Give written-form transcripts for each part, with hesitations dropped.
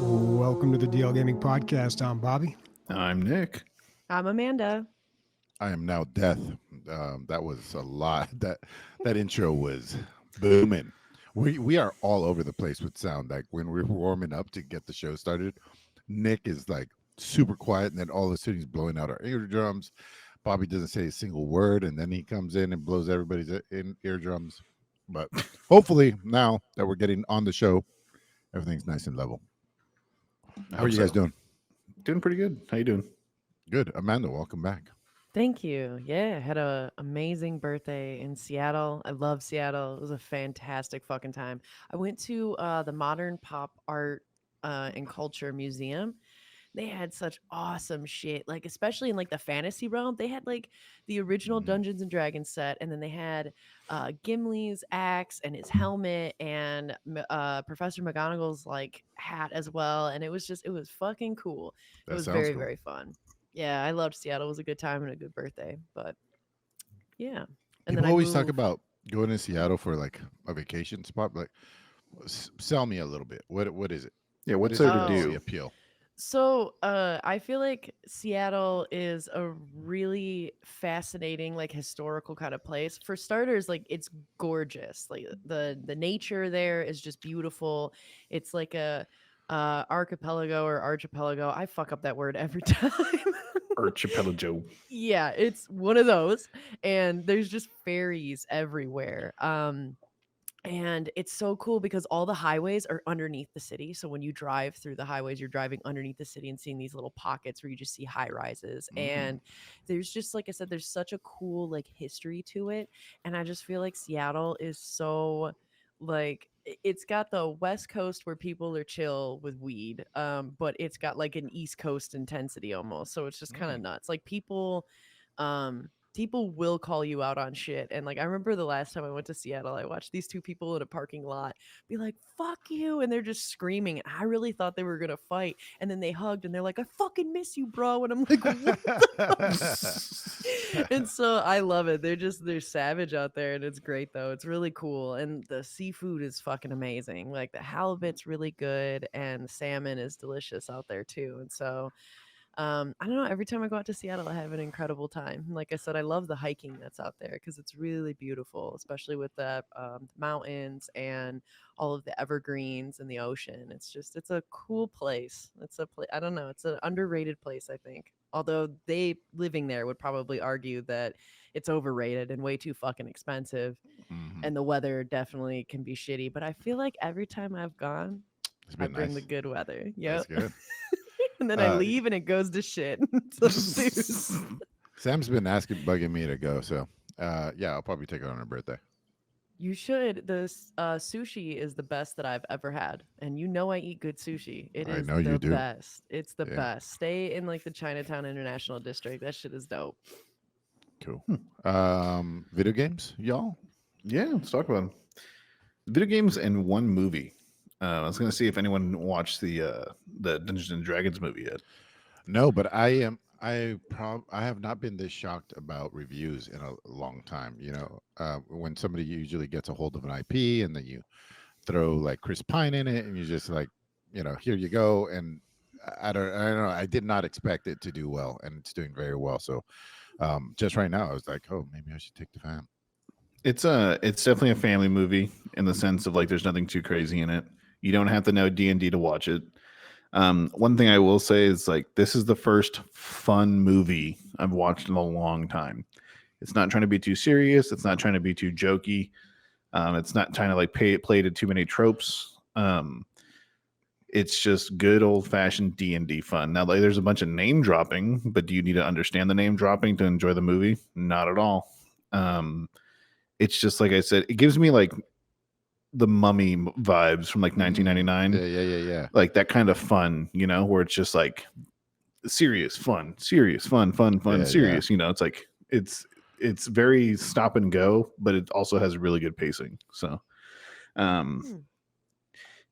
Welcome to the DL Gaming Podcast. I'm Bobby. I'm Nick. I'm Amanda. I am now Death. That was a lot. That intro was booming. We are all over the place with sound. Like when we're warming up to get the show started, Nick is like super quiet, and then all of a sudden he's blowing out our eardrums. Bobby doesn't say a single word, and then he comes in and blows everybody's eardrums. But hopefully now that we're getting on the show, everything's nice and level. How are you guys doing? Doing pretty good. How you doing? Good. Amanda, welcome back. Thank you. Yeah, I had an amazing birthday in Seattle. I love Seattle. It was a fantastic fucking time. I went to the Modern Pop Art and Culture Museum. They had such awesome shit, like especially in like the fantasy realm. They had like the original Dungeons and Dragons set, and then they had Gimli's axe and his helmet and Professor McGonagall's like hat as well. And it was fucking cool. It was very, very fun. Yeah, I loved Seattle. It was a good time and a good birthday. But yeah, and People always talk about going to Seattle for like a vacation spot. Like, sell me a little bit. What is it? Yeah, what's there to do? The appeal. So I feel like Seattle is a really fascinating, like historical kind of place. For starters, like it's gorgeous. Like the nature there is just beautiful. It's like a archipelago or archipelago. I fuck up that word every time. Archipelago. Yeah, it's one of those. And there's just ferries everywhere. And it's so cool because all the highways are underneath the city. So when you drive through the highways, you're driving underneath the city and seeing these little pockets where you just see high rises. And there's just, like I said, there's such a cool like history to it. And I just feel like Seattle is so like it's got the West Coast where people are chill with weed, but it's got like an East Coast intensity almost. So it's just kind of nuts. Like people will call you out on shit. And like I remember the last time I went to Seattle, I watched these two people in a parking lot be like, fuck you, and they're just screaming, and I really thought they were gonna fight, and then they hugged and they're like, I fucking miss you, bro. And I'm like, what? And so I love it. They're savage out there, and it's great though. It's really cool, and the seafood is fucking amazing. Like the halibut's really good, and the salmon is delicious out there too. And so I don't know, every time I go out to Seattle, I have an incredible time. Like I said, I love the hiking that's out there because it's really beautiful, especially with the mountains and all of the evergreens and the ocean. It's a cool place. I don't know, it's an underrated place, I think. Although they living there would probably argue that it's overrated and way too fucking expensive. And the weather definitely can be shitty. But I feel like every time I've gone, I bring the good weather. Yep. That's good. And then I leave and it goes to shit. Sam's been bugging me to go, so yeah, I'll probably take her on her birthday. You should. The sushi is the best that I've ever had, and you know I eat good sushi. It is the best. It's the best. Stay in like the Chinatown International District. That shit is dope. Cool. Video games, y'all? Yeah, let's talk about them. Video games and one movie. I was gonna see if anyone watched the Dungeons and Dragons movie yet. No, but I have not been this shocked about reviews in a long time. You know, when somebody usually gets a hold of an IP and then you throw like Chris Pine in it, and you just like, you know, here you go. And I don't know. I did not expect it to do well, and it's doing very well. So, just right now, I was like, oh, maybe I should take the fam. It's definitely a family movie in the sense of like there's nothing too crazy in it. You don't have to know D&D to watch it. One thing I will say is like this is the first fun movie I've watched in a long time. It's not trying to be too serious. It's not trying to be too jokey. It's not trying to like play to too many tropes. It's just good old fashioned D&D fun. Now, like, there's a bunch of name dropping, but do you need to understand the name dropping to enjoy the movie? Not at all. It's just like I said, it gives me like the Mummy vibes from like 1999. Yeah. Like that kind of fun, you know, where it's just like serious, fun, serious, fun, serious. Yeah. You know, it's like it's very stop and go, but it also has really good pacing. So,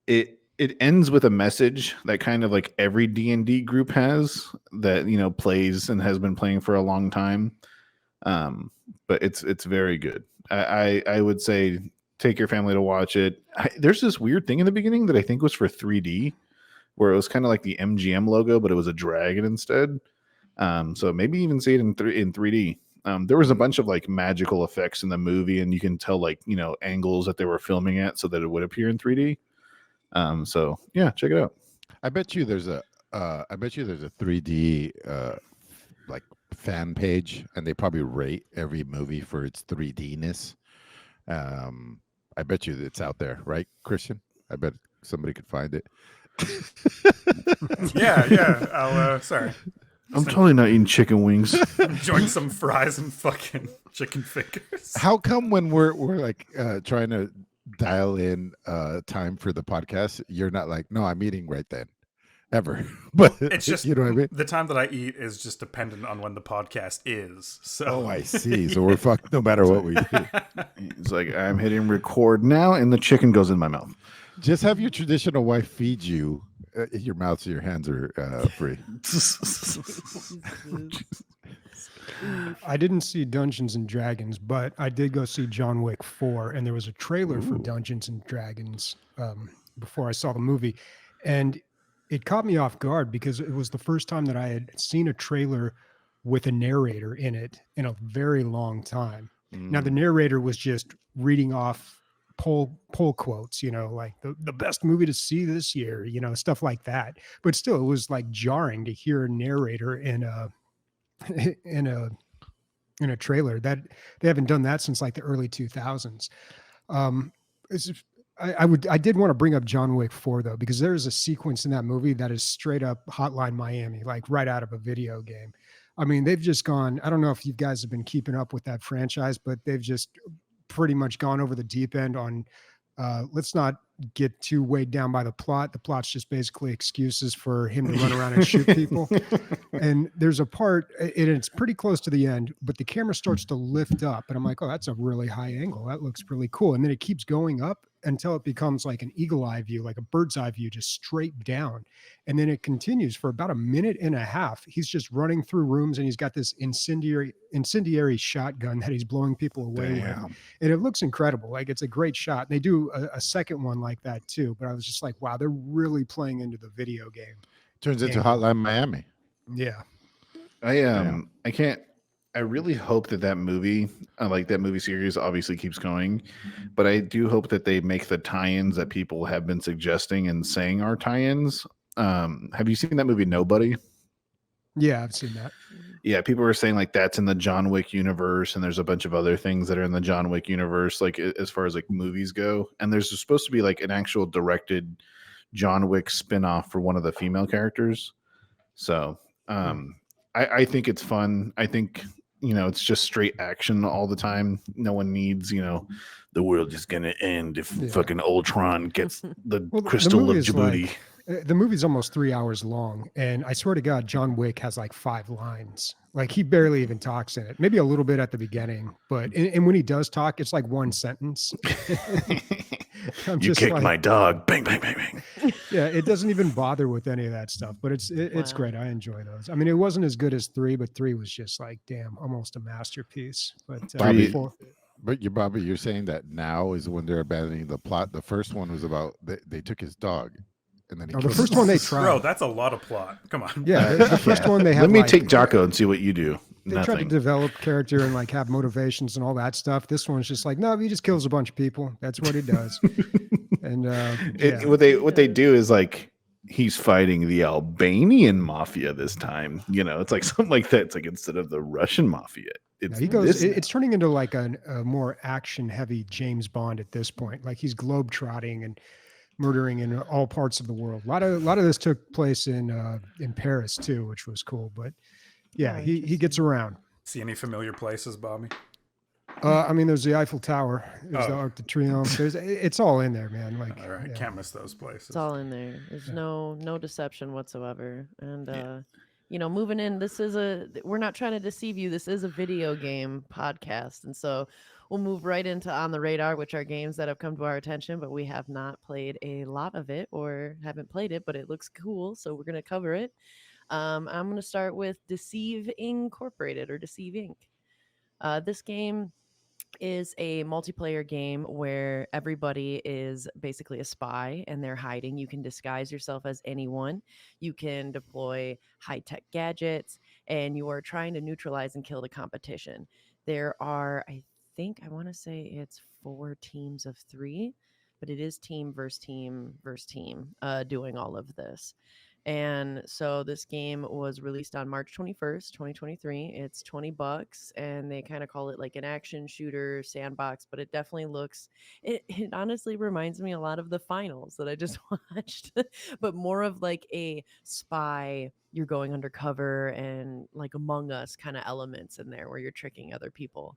it ends with a message that kind of like every D&D group has that, you know, plays and has been playing for a long time. But it's very good. I would say take your family to watch it. There's this weird thing in the beginning that I think was for 3D, where it was kind of like the MGM logo, but it was a dragon instead. So maybe even see it in 3D. There was a bunch of like magical effects in the movie, and you can tell like angles that they were filming at so that it would appear in 3D. So yeah, check it out. I bet you there's a 3D like fan page, and they probably rate every movie for its 3D-ness. I bet you it's out there, right, Christian? I bet somebody could find it. Yeah. I'll sorry. I'm totally not eating chicken wings. Enjoying some fries and fucking chicken fingers. How come when we're like trying to dial in time for the podcast, you're not like, no, I'm eating right then, ever? But It's just, you know what I mean? The time that I eat is just dependent on when the podcast is. So. Oh, I see. So we're fucked no matter what we do. It's like, I'm hitting record now, and the chicken goes in my mouth. Just have your traditional wife feed you your mouth so your hands are free. I didn't see Dungeons and Dragons, but I did go see John Wick 4, and there was a trailer for Dungeons and Dragons before I saw the movie, and it caught me off guard because it was the first time that I had seen a trailer with a narrator in it in a very long time. Now the narrator was just reading off poll quotes, like the best movie to see this year, stuff like that. But still, it was like jarring to hear a narrator in a trailer. That they haven't done that since like the early 2000s. I did want to bring up John Wick 4 though, because there is a sequence in that movie that is straight up Hotline Miami, like right out of a video game. I mean, they've just gone, I don't know if you guys have been keeping up with that franchise, but they've just pretty much gone over the deep end on let's not get too weighed down by the plot. The plot's just basically excuses for him to run around and shoot people. And there's a part, and it's pretty close to the end, but the camera starts to lift up, and I'm like, oh, that's a really high angle. That looks really cool. And then it keeps going up until it becomes like an eagle eye view, like a bird's eye view, just straight down. And then it continues for about a minute and a half. He's just running through rooms, and he's got this incendiary shotgun that he's blowing people away with. And it looks incredible. Like, it's a great shot. And they do a second one like that too. But I was just like, wow, they're really playing into the video game. Turns into Hotline Miami. Yeah. I really hope that movie, like that movie series, obviously keeps going, but I do hope that they make the tie-ins that people have been suggesting and saying are tie-ins. Have you seen that movie Nobody? Yeah, I've seen that. Yeah, people were saying like that's in the John Wick universe, and there's a bunch of other things that are in the John Wick universe, like as far as like movies go. And there's supposed to be like an actual directed John Wick spin-off for one of the female characters. So I think it's fun. I think it's just straight action all the time. No one needs, the world is going to end if fucking Ultron gets the crystal of Djibouti. The movie's almost 3 hours long, and I swear to God, John Wick has like 5 lines. Like, he barely even talks in it. Maybe a little bit at the beginning, but and when he does talk, it's like one sentence. You kicked my dog. Bang, bang, bang, bang. Yeah, it doesn't even bother with any of that stuff, but it's great. I enjoy those. I mean, it wasn't as good as 3, but 3 was just like, damn, almost a masterpiece. But Bobby, you're saying that now is when they're abandoning the plot. The first one was about they took his dog. And then the first one they tried. Bro, that's a lot of plot. Come on. Yeah, the first one they had. Let me take Jocko and see what you do. They tried to develop character and like have motivations and all that stuff. This one's just like, no, he just kills a bunch of people. That's what he does. And what they do is like he's fighting the Albanian mafia this time. It's like something like that. It's like instead of the Russian mafia, it's turning into like a more action heavy James Bond at this point. Like, he's globetrotting and murdering in all parts of the world. A lot of this took place in Paris too, which was cool. But yeah, he gets around. See any familiar places, Bobby? I mean, there's the Eiffel Tower. There's the Arc de Triomphe. It's all in there, man. Like, all right, can't miss those places. It's all in there. There's no deception whatsoever. And moving in, we're not trying to deceive you. This is a video game podcast, and so we'll move right into On the Radar, which are games that have come to our attention, but we have not played a lot of it or haven't played it, but it looks cool, so we're going to cover it. I'm going to start with Deceive Incorporated or Deceive Inc. This game is a multiplayer game where everybody is basically a spy and they're hiding. You can disguise yourself as anyone. You can deploy high tech gadgets, and you are trying to neutralize and kill the competition. There are, I think, I want to say it's 4 teams of 3, but it is team versus team versus team doing all of this. And so this game was released on March 21st, 2023. It's $20 and they kind of call it like an action shooter sandbox, but it definitely looks it honestly reminds me a lot of the finals that I just watched, but more of like a spy, you're going undercover and like Among Us kind of elements in there where you're tricking other people.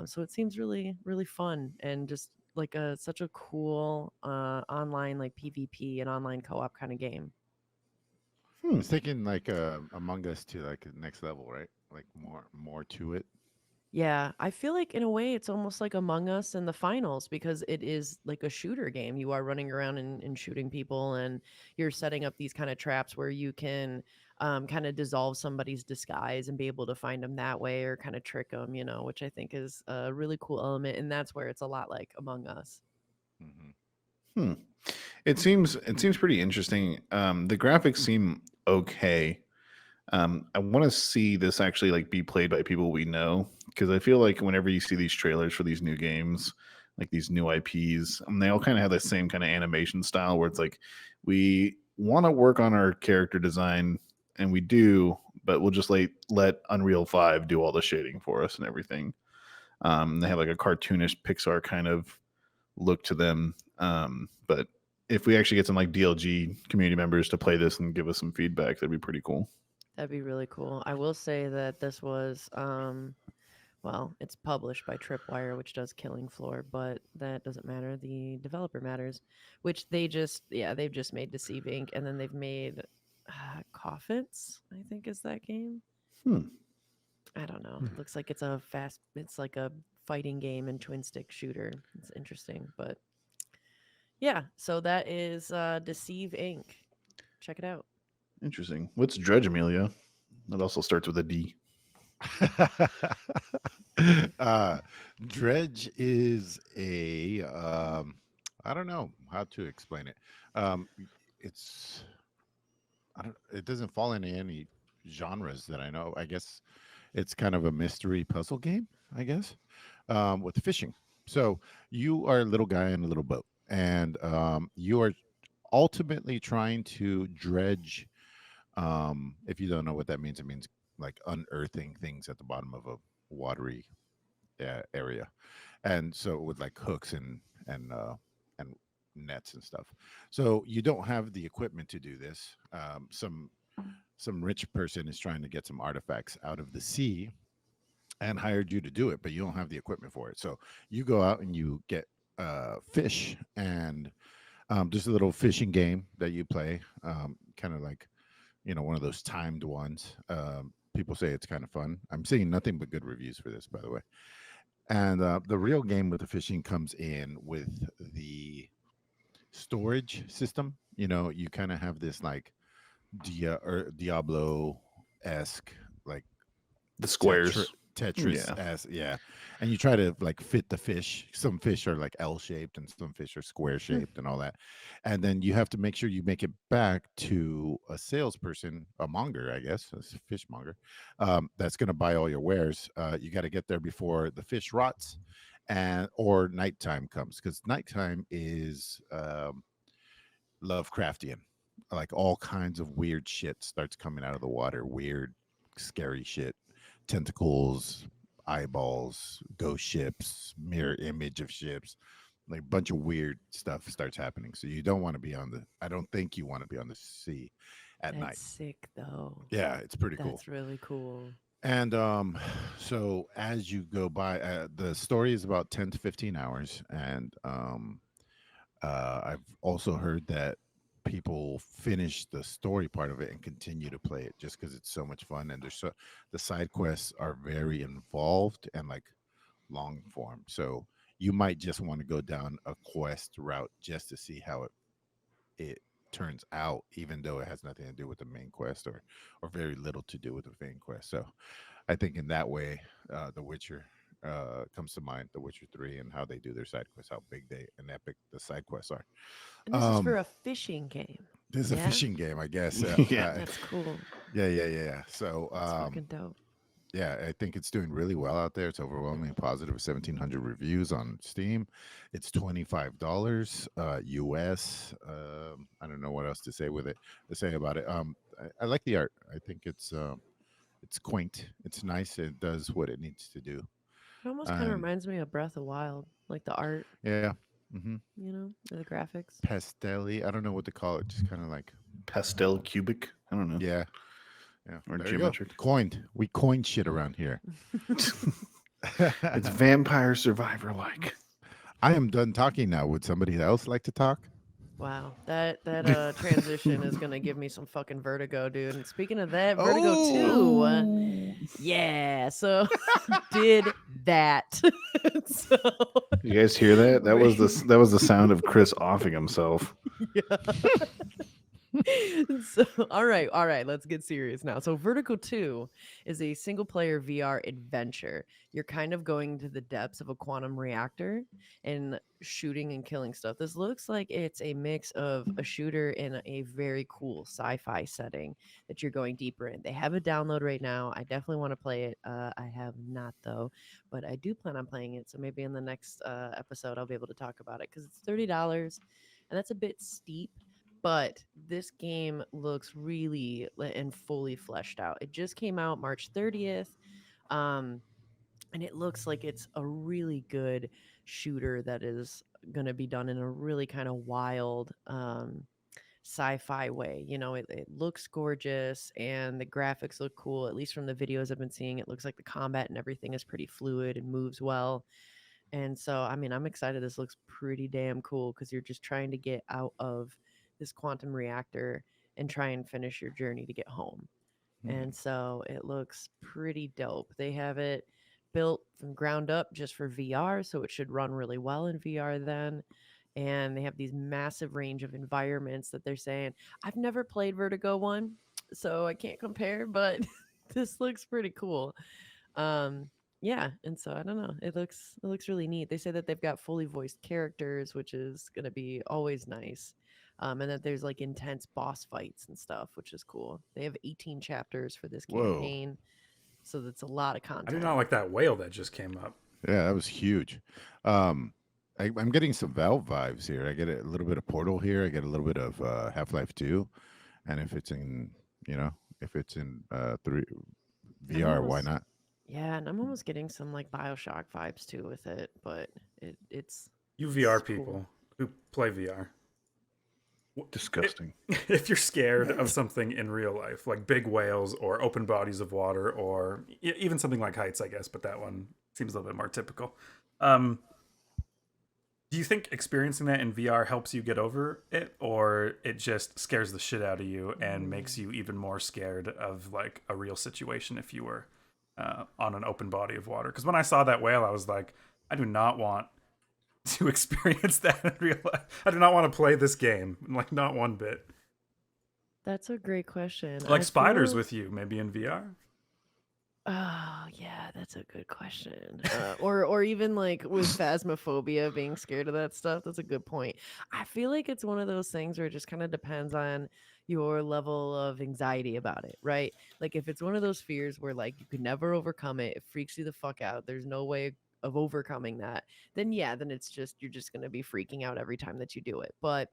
So it seems really, really fun and just like a such a cool online like PvP and online co-op kind of game. Hmm. It's taking like Among Us to like the next level, right? Like more to it. Yeah, I feel like in a way it's almost like Among Us in the finals because it is like a shooter game. You are running around and shooting people, and you're setting up these kind of traps where you can kind of dissolve somebody's disguise and be able to find them that way or kind of trick them, which I think is a really cool element. And that's where it's a lot like Among Us. Hmm. Hmm. It seems pretty interesting. The graphics seem okay. I want to see this actually like be played by people we know, because I feel like whenever you see these trailers for these new games, like these new IPs, they all kind of have the same kind of animation style where it's like we want to work on our character design and we do, but we'll just let Unreal 5 do all the shading for us and everything. They have like a cartoonish Pixar kind of look to them. But if we actually get some like DLG community members to play this and give us some feedback, that'd be pretty cool. That'd be really cool. I will say that this was well, it's published by Tripwire, which does Killing Floor, but that doesn't matter. The developer matters, which they've just made Deceive Inc. And then they've made Coffins, I think is that game. Hmm. I don't know. Hmm. Looks like it's like a fighting game and twin stick shooter. It's interesting, but yeah. So that is Deceive Inc. Check it out. Interesting. What's Dredge, Emilio? That also starts with a D. uh, Dredge is a I don't know how to explain it. It's I don't. It doesn't fall into any genres that I know. I guess it's kind of a mystery puzzle game. I guess with fishing. So you are a little guy in a little boat, and you are ultimately trying to dredge. If you don't know what that means, it means like unearthing things at the bottom of a watery area, and so with like hooks and nets and stuff. So you don't have the equipment to do this. Some rich person is trying to get some artifacts out of the sea and hired you to do it, but you don't have the equipment for it. So you go out and you get fish, and there's a little fishing game that you play, kind of like one of those timed ones. People say it's kind of fun. I'm seeing nothing but good reviews for this, by the way. And the real game with the fishing comes in with the storage system. You kind of have this like Diablo esque like The Tetris, squares. Tetris Yeah. as yeah, and you try to like fit the fish. Some fish are like L shaped, and some fish are square shaped, and all that. And then you have to make sure you make it back to a salesperson, a monger, I guess, a fishmonger, that's going to buy all your wares. You got to get there before the fish rots, and or nighttime comes, because nighttime is Lovecraftian. Like all kinds of weird shit starts coming out of the water. Weird, scary shit, tentacles, eyeballs, ghost ships, mirror image of ships, like a bunch of weird stuff starts happening. So you don't want to be on the. I don't think you want to be on the sea at night. That's sick though. Yeah, it's pretty cool. That's really cool. And so as you go by, the story is about 10 to 15 hours, and I've also heard that people finish the story part of it and continue to play it just because it's so much fun. And the side quests are very involved and like long form. So you might just want to go down a quest route just to see how it turns out, even though it has nothing to do with the main quest, or very little to do with the main quest. So I think in that way, The Witcher comes to mind. The Witcher 3 and how they do their side quests, how big and epic the side quests are. And this is for a fishing game. This is a Yeah? fishing game, I guess. Yeah. That's cool. Yeah. So That's fucking dope. yeah, I think it's doing really well out there. It's overwhelmingly positive. 1,700 reviews on Steam. It's $25 US. I don't know what else to say about it. I like the art. I think it's quaint. It's nice. It does what it needs to do. It almost kind of reminds me of Breath of Wild, like the art, Yeah. Mm-hmm. the graphics. Pastel-y. I don't know what to call it. Just kind of like Pastel cubic. I don't know. yeah. Or There you go. geometric. Coined. We coined shit around here. It's Vampire Survivor like. I am done talking now. Would somebody else like to talk? Wow, that transition is gonna give me some fucking vertigo, dude. And speaking of that, Vertigo 2, yeah. So did that. So You guys hear that? That was the sound of Chris offing himself. yeah. So all right, let's get serious now. So Vertigo 2 is a single player VR adventure. You're kind of going to the depths of a quantum reactor and shooting and killing stuff. This looks like it's a mix of a shooter in a very cool sci-fi setting that you're going deeper in. They have a download right now. I definitely want to play it. I have not though, but I do plan on playing it. So maybe in the next episode I'll be able to talk about it because it's $30 and that's a bit steep. But this game looks really and fully fleshed out. It just came out March 30th. And it looks like it's a really good shooter that is going to be done in a really kind of wild sci-fi way. It looks gorgeous and the graphics look cool. At least from the videos I've been seeing, it looks like the combat and everything is pretty fluid and moves well. And so, I'm excited. This looks pretty damn cool because you're just trying to get out of this quantum reactor and try and finish your journey to get home. And so it looks pretty dope. They have it built from ground up just for VR, so it should run really well in VR then. And they have these massive range of environments that they're saying. I've never played Vertigo 1, so I can't compare, but this looks pretty cool. Yeah, and so I don't know. It looks really neat. They say that they've got fully voiced characters, which is going to be always nice. And that there's like intense boss fights and stuff, which is cool. They have 18 chapters for this campaign, so that's a lot of content. I do not like that whale that just came up. Yeah, that was huge. I'm getting some Valve vibes here. I get a little bit of Portal here. I get a little bit of Half-Life 2, and if it's in 3 VR, why not? Yeah, and I'm almost getting some like BioShock vibes too with it, but it's You VR it's people cool. who play VR. Disgusting. If you're scared of something in real life, like big whales or open bodies of water, or even something like heights, I guess, but that one seems a little bit more typical. Do you think experiencing that in VR helps you get over it, or it just scares the shit out of you and makes you even more scared of like a real situation if you were on an open body of water? Because when I saw that whale, I was like, I do not want to experience that in real life. I do not want to play this game, like not one bit. That's a great question. Like spiders with you, maybe in VR. Oh yeah, that's a good question. Or even like with phasmophobia, being scared of that stuff. That's a good point. I feel like it's one of those things where it just kind of depends on your level of anxiety about it, right? Like if it's one of those fears where like you could never overcome it, it freaks you the fuck out. There's no way of overcoming that. Then yeah, then it's just you're just gonna be freaking out every time that you do it. But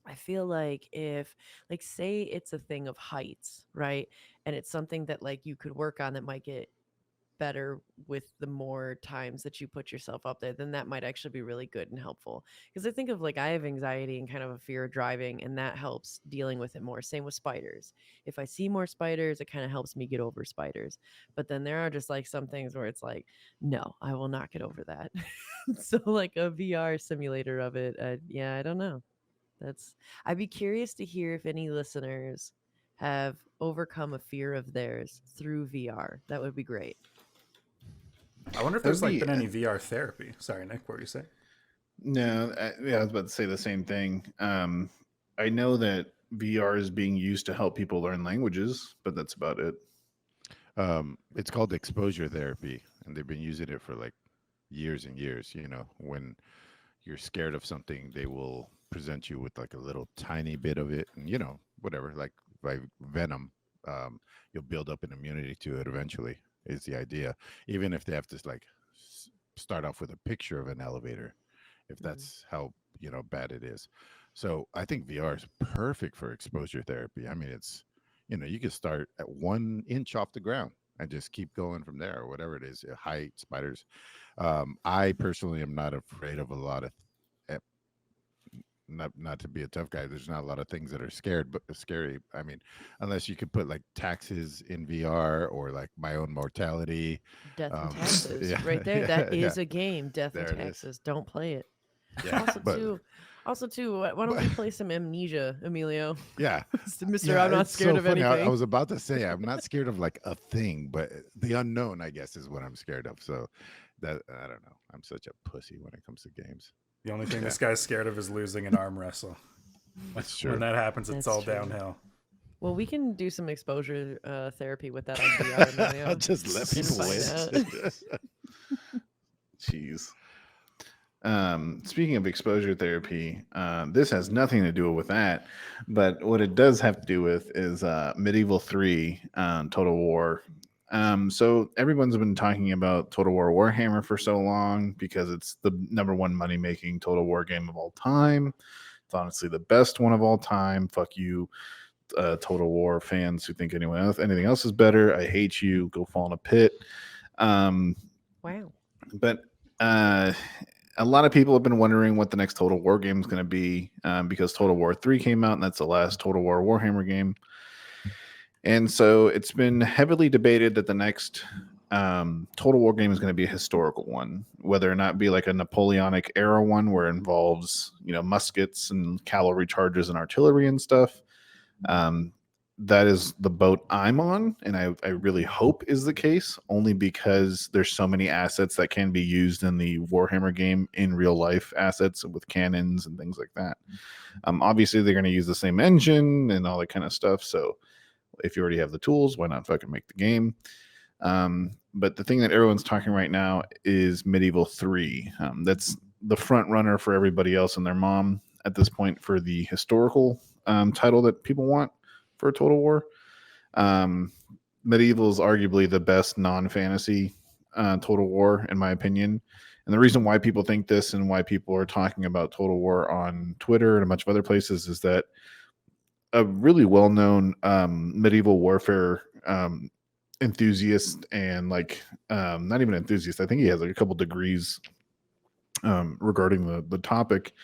I feel like if, like, say it's a thing of heights, right? And it's something that, like, you could work on that might get better with the more times that you put yourself up there, then that might actually be really good and helpful. Because I think of, like, I have anxiety and kind of a fear of driving, and that helps dealing with it more. Same with spiders. If I see more spiders, it kind of helps me get over spiders. But then there are just, like, some things where it's like, no, I will not get over that. So, like, a VR simulator of it, yeah, I don't know. I'd be curious to hear if any listeners have overcome a fear of theirs through VR. That would be great. I wonder if there's like been any VR therapy. Sorry, Nick, what were you saying? No, I was about to say the same thing. I know that VR is being used to help people learn languages, but that's about it. It's called exposure therapy, and they've been using it for like years and years. You know, when you're scared of something, they will present you with like a little tiny bit of it, and whatever, like by venom, you'll build up an immunity to it eventually. Is the idea, even if they have to like start off with a picture of an elevator, if that's how bad it is. So I think VR is perfect for exposure therapy. I mean, it's you can start at 1 inch off the ground and just keep going from there, or whatever it is, height, spiders. I personally am not afraid of a lot of eh, not to be a tough guy. There's not a lot of things that are scary. I mean, unless you could put like taxes in VR, or like My Own Mortality. Death and Taxes, yeah, right there. That yeah, is a game. Death there and it is. Taxes. Don't play it. Yeah, Also, too. Why don't we play some Amnesia, Emilio? yeah, Mister, yeah. I'm not It's scared so of funny. anything. I was about to say I'm not scared of like a thing, but the unknown, I guess, is what I'm scared of. So that I don't know. I'm such a pussy when it comes to games. The only thing this guy's scared of is losing an arm wrestle. That's true. When that happens, it's That's all true. downhill. Well, we can do some exposure therapy with that on VR, Emilio. I'll just let And people find win. out. Jeez. Speaking of exposure therapy, this has nothing to do with that, but what it does have to do with is Medieval 3 Total War. So everyone's been talking about Total War Warhammer for so long because it's the #1 money-making Total War game of all time. It's honestly the best one of all time. Fuck you, Total War fans who think anything else is better. I hate you. Go fall in a pit. Wow. But a lot of people have been wondering what the next Total War game is going to be because Total War 3 came out, and that's the last Total War Warhammer game. And so it's been heavily debated that the next Total War game is going to be a historical one, whether or not be like a Napoleonic era one where it involves, muskets and cavalry charges and artillery and stuff. That is the boat I'm on, and I really hope is the case, only because there's so many assets that can be used in the Warhammer game in real life, assets with cannons and things like that. Obviously, they're going to use the same engine and all that kind of stuff. So if you already have the tools, why not fucking make the game? But the thing that everyone's talking right now is Medieval 3. That's the front runner for everybody else and their mom at this point for the historical title that people want for Total War. Medieval is arguably the best non-fantasy Total War, in my opinion. And the reason why people think this and why people are talking about Total War on Twitter and a bunch of other places is that a really well-known medieval warfare enthusiast, and like not even enthusiast, I think he has like a couple degrees regarding the topic,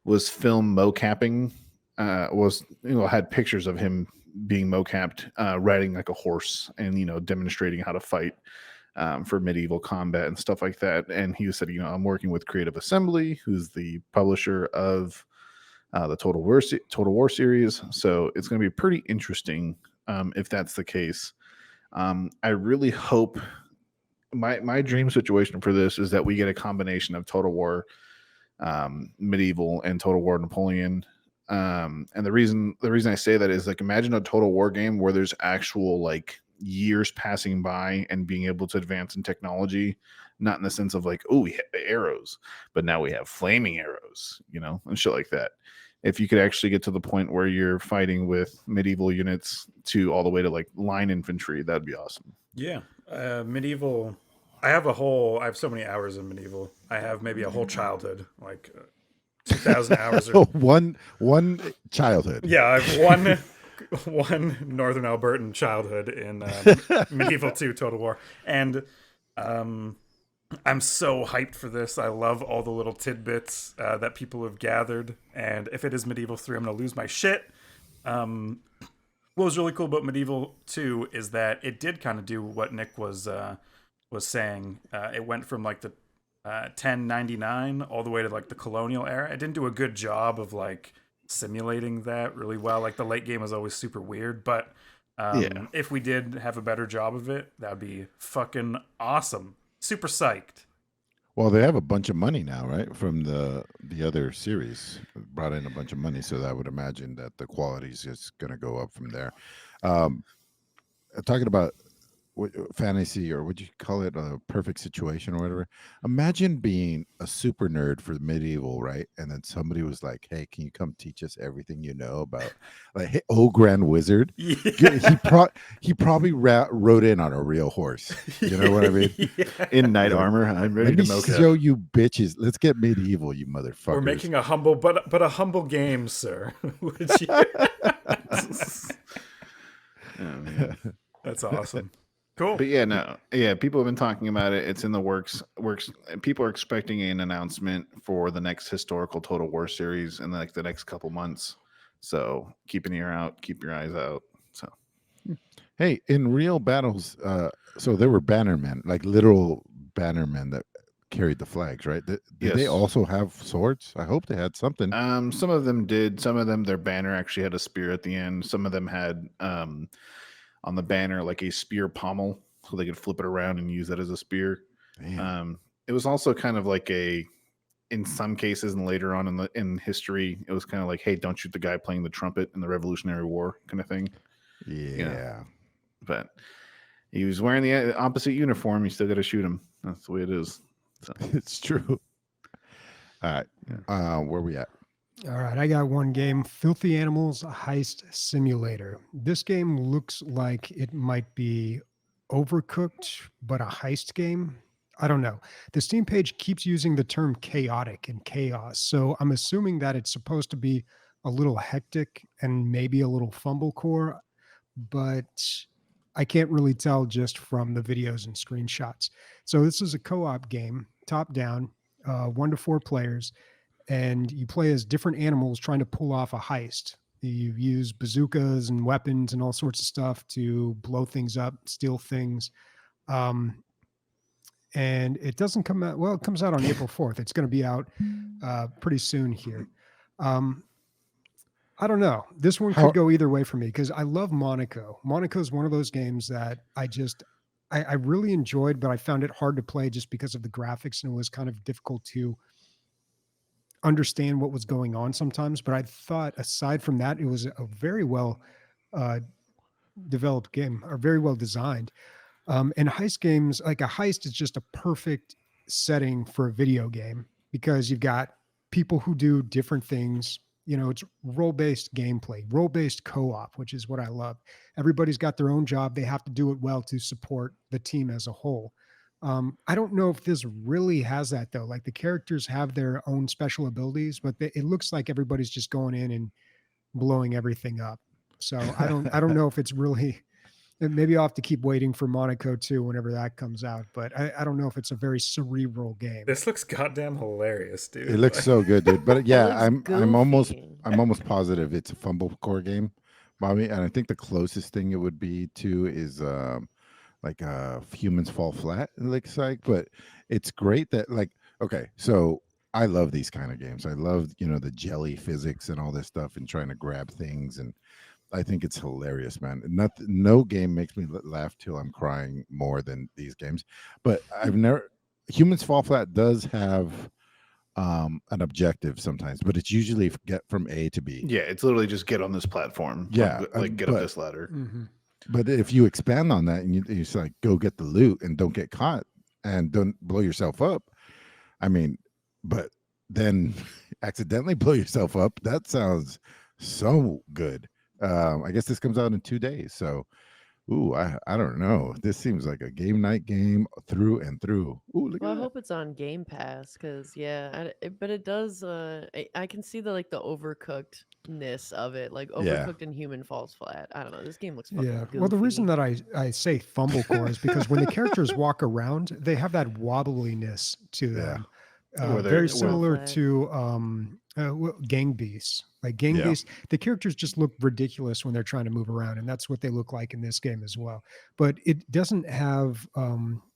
was film mocapping. Had pictures of him being mocapped riding like a horse and demonstrating how to fight for medieval combat and stuff like that. And he said, I'm working with Creative Assembly, who's the publisher of the Total War series. So it's going to be pretty interesting if that's the case. I really hope my dream situation for this is that we get a combination of Total War Medieval and Total War Napoleon. And the reason I say that is, like, imagine a Total War game where there's actual like years passing by and being able to advance in technology, not in the sense of like, oh, we have arrows, but now we have flaming arrows, and shit like that. If you could actually get to the point where you're fighting with medieval units to all the way to like line infantry, that'd be awesome. Yeah. Medieval. I have so many hours in Medieval. I have maybe a whole childhood, like 2,000 hours. Or... one childhood. Yeah, I have one Northern Albertan childhood in Medieval 2 Total War. And I'm so hyped for this. I love all the little tidbits that people have gathered. And if it is Medieval 3, I'm going to lose my shit. What was really cool about Medieval 2 is that it did kind of do what Nick was saying. It went from like the 1099 all the way to like the colonial era. It didn't do a good job of like simulating that really well. Like the late game was always super weird, but if we did have a better job of it, that'd be fucking awesome. Super psyched. Well, they have a bunch of money now, right? From the other series, brought in a bunch of money, so I would imagine that the quality is just going to go up from there. Talking about fantasy, or would you call it, a perfect situation or whatever. Imagine being a super nerd for medieval, right? And then somebody was like, "Hey, can you come teach us everything you know about, like, hey, oh grand wizard?" Yeah. He probably rode in on a real horse. You know what I mean? Yeah. In knight Like, armor, I'm ready let to me milk show it. you bitches. Let's get medieval, you motherfuckers. We're making a humble, but a humble game, sir. Would you? Oh, man. That's awesome. Cool. But yeah, no, yeah, people have been talking about it. It's in the works. And people are expecting an announcement for the next historical Total War series in like the next couple months. So keep an ear out, keep your eyes out. So Hey, in real battles, so there were bannermen, like literal bannermen that carried the flags, right? Did they Yes. also have swords? I hope they had something. some of them did. Some of them, their banner actually had a spear at the end. Some of them had on the banner like a spear pommel, so they could flip it around and use that as a spear. Man. It was also kind of like in some cases and later on in history, it was kind of like, hey, don't shoot the guy playing the trumpet in the Revolutionary War kind of thing. Yeah. But he was wearing the opposite uniform. You still got to shoot him. That's the way it is. So, It's true. All right. Yeah. Where we at? All right, I got one game, Filthy Animals Heist Simulator. This game looks like it might be Overcooked, but a heist game. I don't know. The Steam page keeps using the term chaotic and chaos. So I'm assuming that it's supposed to be a little hectic and maybe a little fumblecore, but I can't really tell just from the videos and screenshots. So this is a co-op game, top down, 1 to 4 players, and you play as different animals trying to pull off a heist. You use bazookas and weapons and all sorts of stuff to blow things up, steal things. Um, and it doesn't come out, well, it comes out on April 4th. It's going to be out pretty soon here. I don't know. This one How- could go either way for me because I love Monaco. Monaco is one of those games that I really enjoyed, but I found it hard to play just because of the graphics, and it was kind of difficult to understand what was going on sometimes. But I thought aside from that, it was a very well uh, developed game, or very well designed. And heist games, like a heist is just a perfect setting for a video game because you've got people who do different things. You know, it's role-based gameplay, role-based co-op, which is what I love. Everybody's got their own job. They have to do it well to support the team as a whole. I don't know if this really has that though. Like the characters have their own special abilities, but it looks like everybody's just going in and blowing everything up. So I don't know if it's really. And maybe I'll have to keep waiting for Monaco 2 whenever that comes out. But I don't know if it's a very cerebral game. This looks goddamn hilarious, dude. It looks so good, dude. But yeah, looks I'm almost goofy. positive it's a fumble core game, Bobby. And I think the closest thing it would be to is like Humans Fall Flat. It looks like, but it's great that, like, okay, so I love these kind of games. I love, the jelly physics and all this stuff and trying to grab things, and I think it's hilarious, man. No game makes me laugh till I'm crying more than these games. But I've never. Humans Fall Flat does have an objective sometimes, but it's usually get from A to B. yeah, it's literally just get on this platform. Yeah, like get up but- this ladder. Mm-hmm. But if you expand on that and you say, like, go get the loot and don't get caught and don't blow yourself up, I mean, but then accidentally blow yourself up, that sounds so good. I guess this comes out in 2 days. So, I don't know. This seems like a game night game through and through. Ooh, look Well, I at that. hope it's on Game Pass because but it does. I can see the overcookedness of it, like Yeah. Overcooked and Human Falls Flat. I don't know. This game looks fucking Yeah. goofy. Well, the reason that I say fumblecore is because when the characters walk around, they have that wobbliness to Yeah. them. Where they're- Very where- similar Flat. to Gang Beasts. Like Gang Yeah. Beasts, the characters just look ridiculous when they're trying to move around, and that's what they look like in this game as well. But it doesn't have.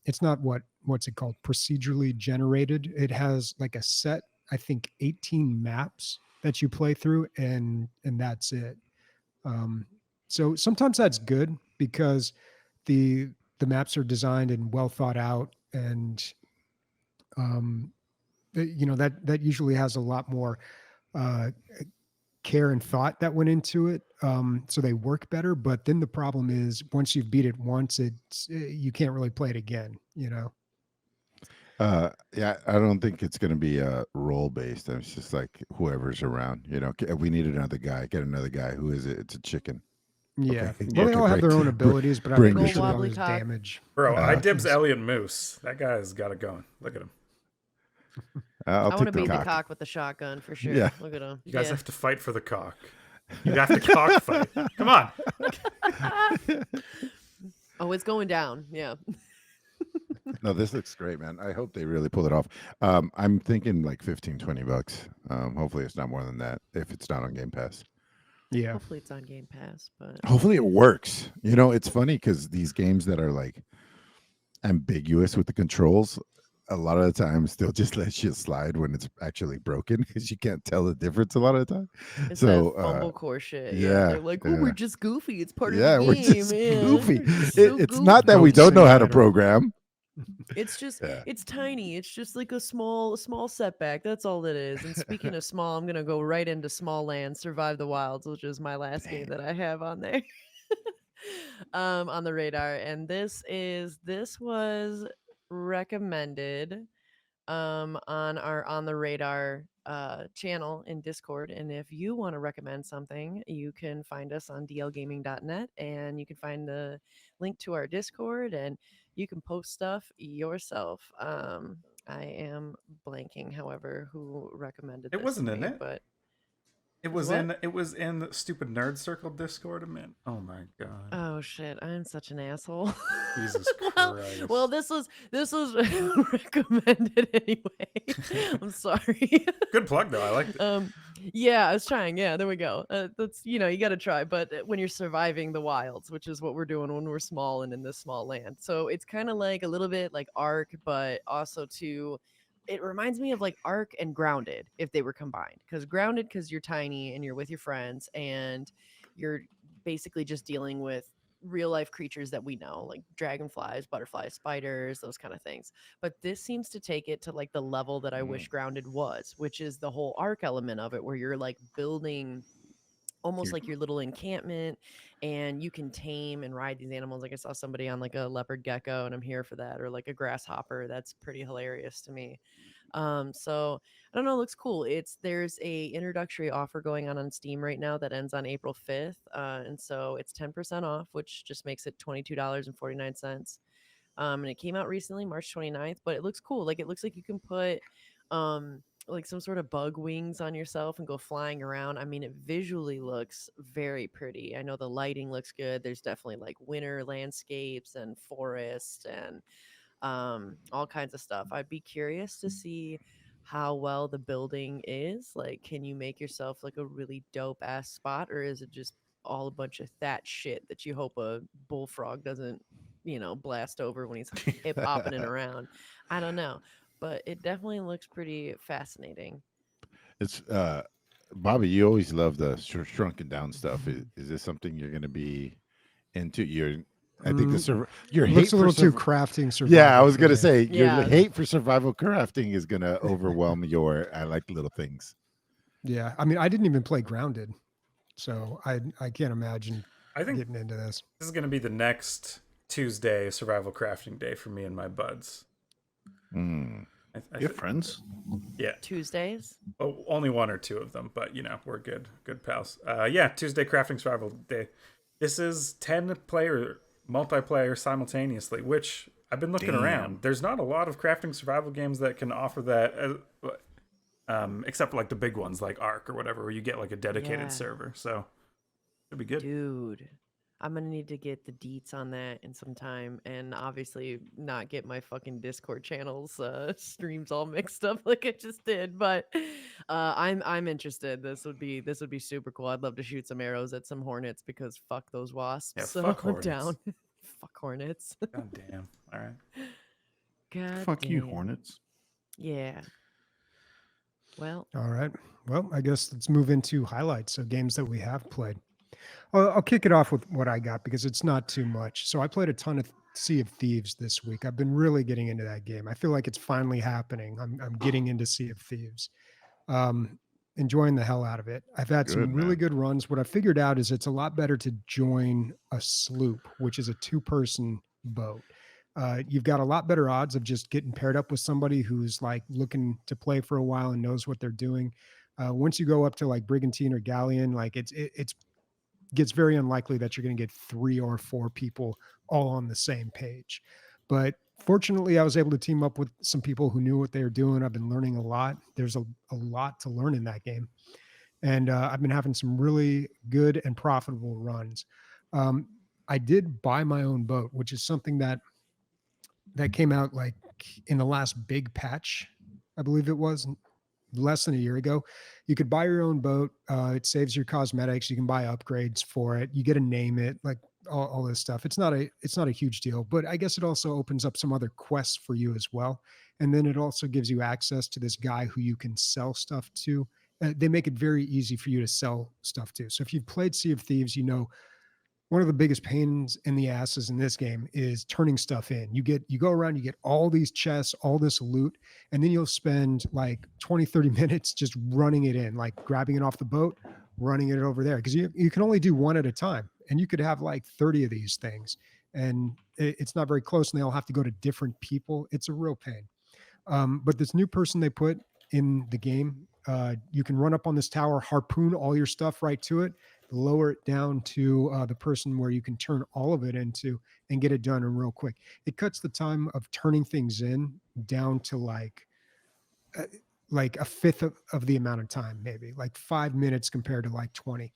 It's not what's it called? Procedurally generated. It has like a set, I think, 18 maps that you play through, and that's it. So sometimes that's good because the maps are designed and well thought out, and that usually has a lot more uh, care and thought that went into it. so they work better. But then the problem is once you've beat it once, you can't really play it again. Yeah, I don't think it's going to be role based. It's just like whoever's around. We need another guy. Get another guy. Who is it? It's a chicken. Yeah. Okay. Well, they Okay, all have their bring- own abilities, but I bring think the they should all wobbly use cock. damage. Bro, I Uh, dibs Elliot Moose. That guy's got it going. Look at him. I'll I want to take the beat the cock. cock with the shotgun for sure. Yeah. Look at him. You guys Yeah. have to fight for the cock. You have to cock fight. Come on. Oh, it's going down. Yeah. No, this looks great, man. I hope they really pull it off. I'm thinking like $15-20. Hopefully it's not more than that if it's not on Game Pass. Yeah. Hopefully it's on Game Pass, but Hopefully it works. It's funny because these games that are like ambiguous with the controls, a lot of the times they'll just let you slide when it's actually broken because you can't tell the difference a lot of the time. it's So, that fumble core shit. yeah, They're like, oh, yeah. we're just goofy. It's part Yeah, of the we're game. just yeah. goofy. We're so It's not that we Don't don't know say how to that. program. It's just Yeah. it's tiny. It's just like a small setback. That's all it is. And speaking of small, I'm gonna go right into Smalland, Survive the Wilds, which is my last game that I have on there. On the radar. And this was recommended on our On the Radar channel in Discord. And if you want to recommend something, you can find us on dlgaming.net and you can find the link to our Discord and you can post stuff yourself. I am blanking, however, who recommended It this wasn't to in me, it. but It was What? in the stupid nerd circle Discord, man. Oh my god. oh shit, I'm such an asshole. Jesus well, Christ. well, this was recommended anyway. I'm sorry. Good plug though. I liked it. Yeah, I was trying. Yeah, there we go. That's you got to try. But when you're surviving the wilds, which is what we're doing when we're small and in this small land, so it's kind of like a little bit like Ark, but also too, it reminds me of like Ark and Grounded if they were combined. Because Grounded, because you're tiny and you're with your friends and you're basically just dealing with real life creatures that we know, like dragonflies, butterflies, spiders, those kind of things. But this seems to take it to like the level that I wish Grounded was, which is the whole Ark element of it, where you're like building almost like your little encampment and you can tame and ride these animals. Like I saw somebody on like a leopard gecko and I'm here for that, or like a grasshopper. That's pretty hilarious to me. So I don't know, it looks cool. There's a introductory offer going on Steam right now that ends on April 5th. And so it's 10% off, which just makes it $22.49. And it came out recently, March 29th, but it looks cool. Like it looks like you can put like some sort of bug wings on yourself and go flying around. I mean, it visually looks very pretty. I know the lighting looks good. There's definitely like winter landscapes and forest and all kinds of stuff. I'd be curious to see how well the building is. Like, can you make yourself like a really dope ass spot, or is it just all a bunch of thatch shit that you hope a bullfrog doesn't, blast over when he's hip hopping it around? I don't know, but it definitely looks pretty fascinating. It's Bobby, you always love the shrunken down stuff. Is this something you're going to be into? I think your hate Looks a little for too crafting survival. Yeah, I was for going to me. say your Yeah. hate for survival crafting is going to overwhelm your I like little things. Yeah. I mean, I didn't even play Grounded, so I can't imagine I think getting into this. this is gonna be the next Tuesday survival crafting day for me and my buds. Mm. You have friends? Yeah. Tuesdays? Oh, only one or two of them, but we're good pals. Yeah, Tuesday crafting survival day. This is 10-player multiplayer simultaneously, which I've been looking around. There's not a lot of crafting survival games that can offer that, except for like the big ones like Ark or whatever, where you get like a dedicated Yeah. server. So it'd be good. Dude, I'm gonna need to get the deets on that in some time, and obviously not get my fucking Discord channels streams all mixed up like I just did. But I'm interested. This would be super cool. I'd love to shoot some arrows at some hornets because fuck those wasps. Yeah, So fuck I'm down. hornets. Fuck hornets. God damn. All right. God Fuck you, damn. Hornets. Yeah. Well, All right. Well, I guess let's move into highlights of games that we have played. I'll kick it off with what I got because it's not too much. So I played a ton of Sea of Thieves this week. I've been really getting into that game. I feel like it's finally happening. I'm getting into Sea of Thieves. enjoying the hell out of it. I've had some Good, really man. good runs. What I figured out is it's a lot better to join a sloop, which is a 2-person boat. You've got a lot better odds of just getting paired up with somebody who's like looking to play for a while and knows what they're doing. Once you go up to like brigantine or galleon, like it's gets very unlikely that you're going to get 3 or 4 people all on the same page. But fortunately, I was able to team up with some people who knew what they were doing. I've been learning a lot. There's a lot to learn in that game. And I've been having some really good and profitable runs. I did buy my own boat, which is something that came out like in the last big patch, I believe it was less than a year ago. You could buy your own boat. It saves your cosmetics. You can buy upgrades for it. You get to name it, like all this stuff. It's not a huge deal, but I guess it also opens up some other quests for you as well. And then it also gives you access to this guy who you can sell stuff to. They make it very easy for you to sell stuff to. So if you've played Sea of Thieves, you know one of the biggest pains in the asses in this game is turning stuff in. You go around, you get all these chests, all this loot, and then you'll spend like 20, 30 minutes just running it in, like grabbing it off the boat, running it over there. Because you can only do one at a time. And you could have like 30 of these things. And it's not very close, and they all have to go to different people. It's a real pain. But this new person they put in the game, you can run up on this tower, harpoon all your stuff right to it, lower it down to the person where you can turn all of it into and get it done in real quick. It cuts the time of turning things in down to like a fifth of the amount of time, maybe like 5 minutes compared to like 20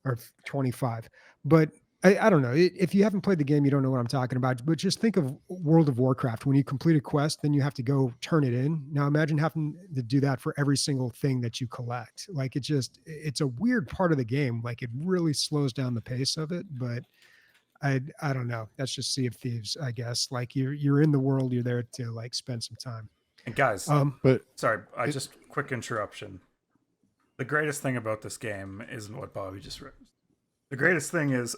or 25. But I don't know. If you haven't played the game, you don't know what I'm talking about. But just think of World of Warcraft. When you complete a quest, then you have to go turn it in. Now imagine having to do that for every single thing that you collect. Like it's a weird part of the game. Like it really slows down the pace of it. But I don't know. That's just Sea of Thieves, I guess. Like you're in the world. You're there to like spend some time. And guys, But sorry, I just quick interruption. The greatest thing about this game isn't what Bobby just wrote. The greatest thing is,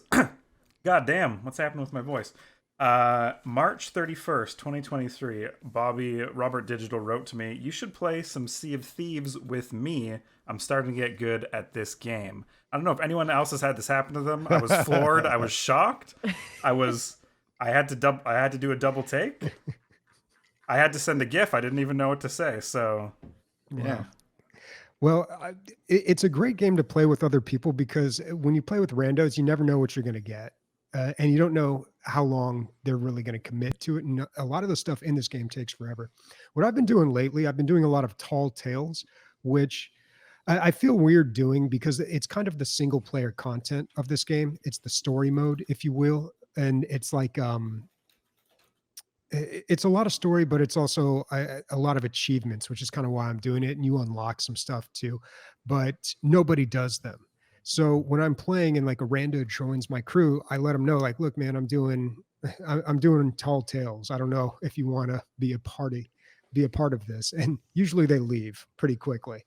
God damn, what's happening with my voice? March 31st, 2023, Robert Digital wrote to me, you should play some Sea of Thieves with me. I'm starting to get good at this game. I don't know if anyone else has had this happen to them. I was floored. I was shocked. I had to do a double take. I had to send a GIF. I didn't even know what to say. So, yeah. Well, it's a great game to play with other people because when you play with randos, you never know what you're going to get. And you don't know how long they're really going to commit to it. And a lot of the stuff in this game takes forever. What I've been doing lately, I've been doing a lot of tall tales, which I feel weird doing because it's kind of the single player content of this game. It's the story mode, if you will. And it's like, it's a lot of story, but it's also a lot of achievements, which is kind of why I'm doing it. And you unlock some stuff too, but nobody does them. So when I'm playing and like a rando joins my crew, I let them know like, look, man, I'm doing tall tales. I don't know if you want to be a part of this. And usually they leave pretty quickly,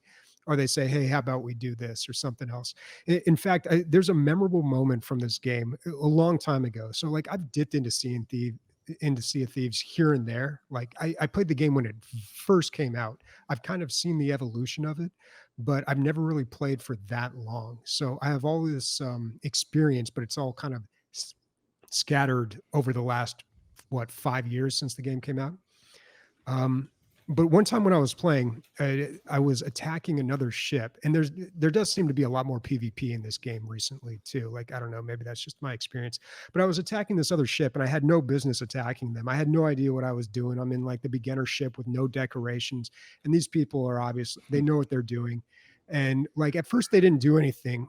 or they say, hey, how about we do this or something else? In fact, there's a memorable moment from this game a long time ago. So like I've dipped into Sea of Thieves here and there. Like I played the game when it first came out. I've kind of seen the evolution of it, but I've never really played for that long. So I have all this experience, but it's all kind of scattered over the last 5 years since the game came out. But one time when I was playing, I was attacking another ship, and there does seem to be a lot more PvP in this game recently too. Like, I don't know, maybe that's just my experience, but I was attacking this other ship and I had no business attacking them. I had no idea what I was doing. I'm in like the beginner ship with no decorations, and these people are obviously, they know what they're doing. And like, at first they didn't do anything.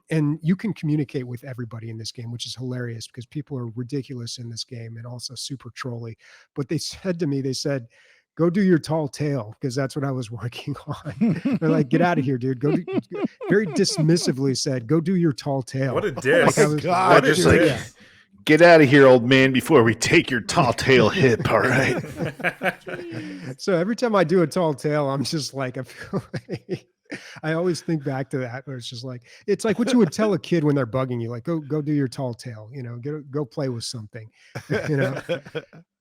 And you can communicate with everybody in this game, which is hilarious because people are ridiculous in this game and also super trolly. But they said to me, go do your tall tale, because that's what I was working on. They're like, get out of here, dude. Very dismissively said, go do your tall tale. What a diss. God. Just like, get out of here, old man, before we take your tall tail hip. All right. So every time I do a tall tale, I'm just like, I feel like I always think back to that, where it's like what you would tell a kid when they're bugging you, like, go do your tall tale, go play with something,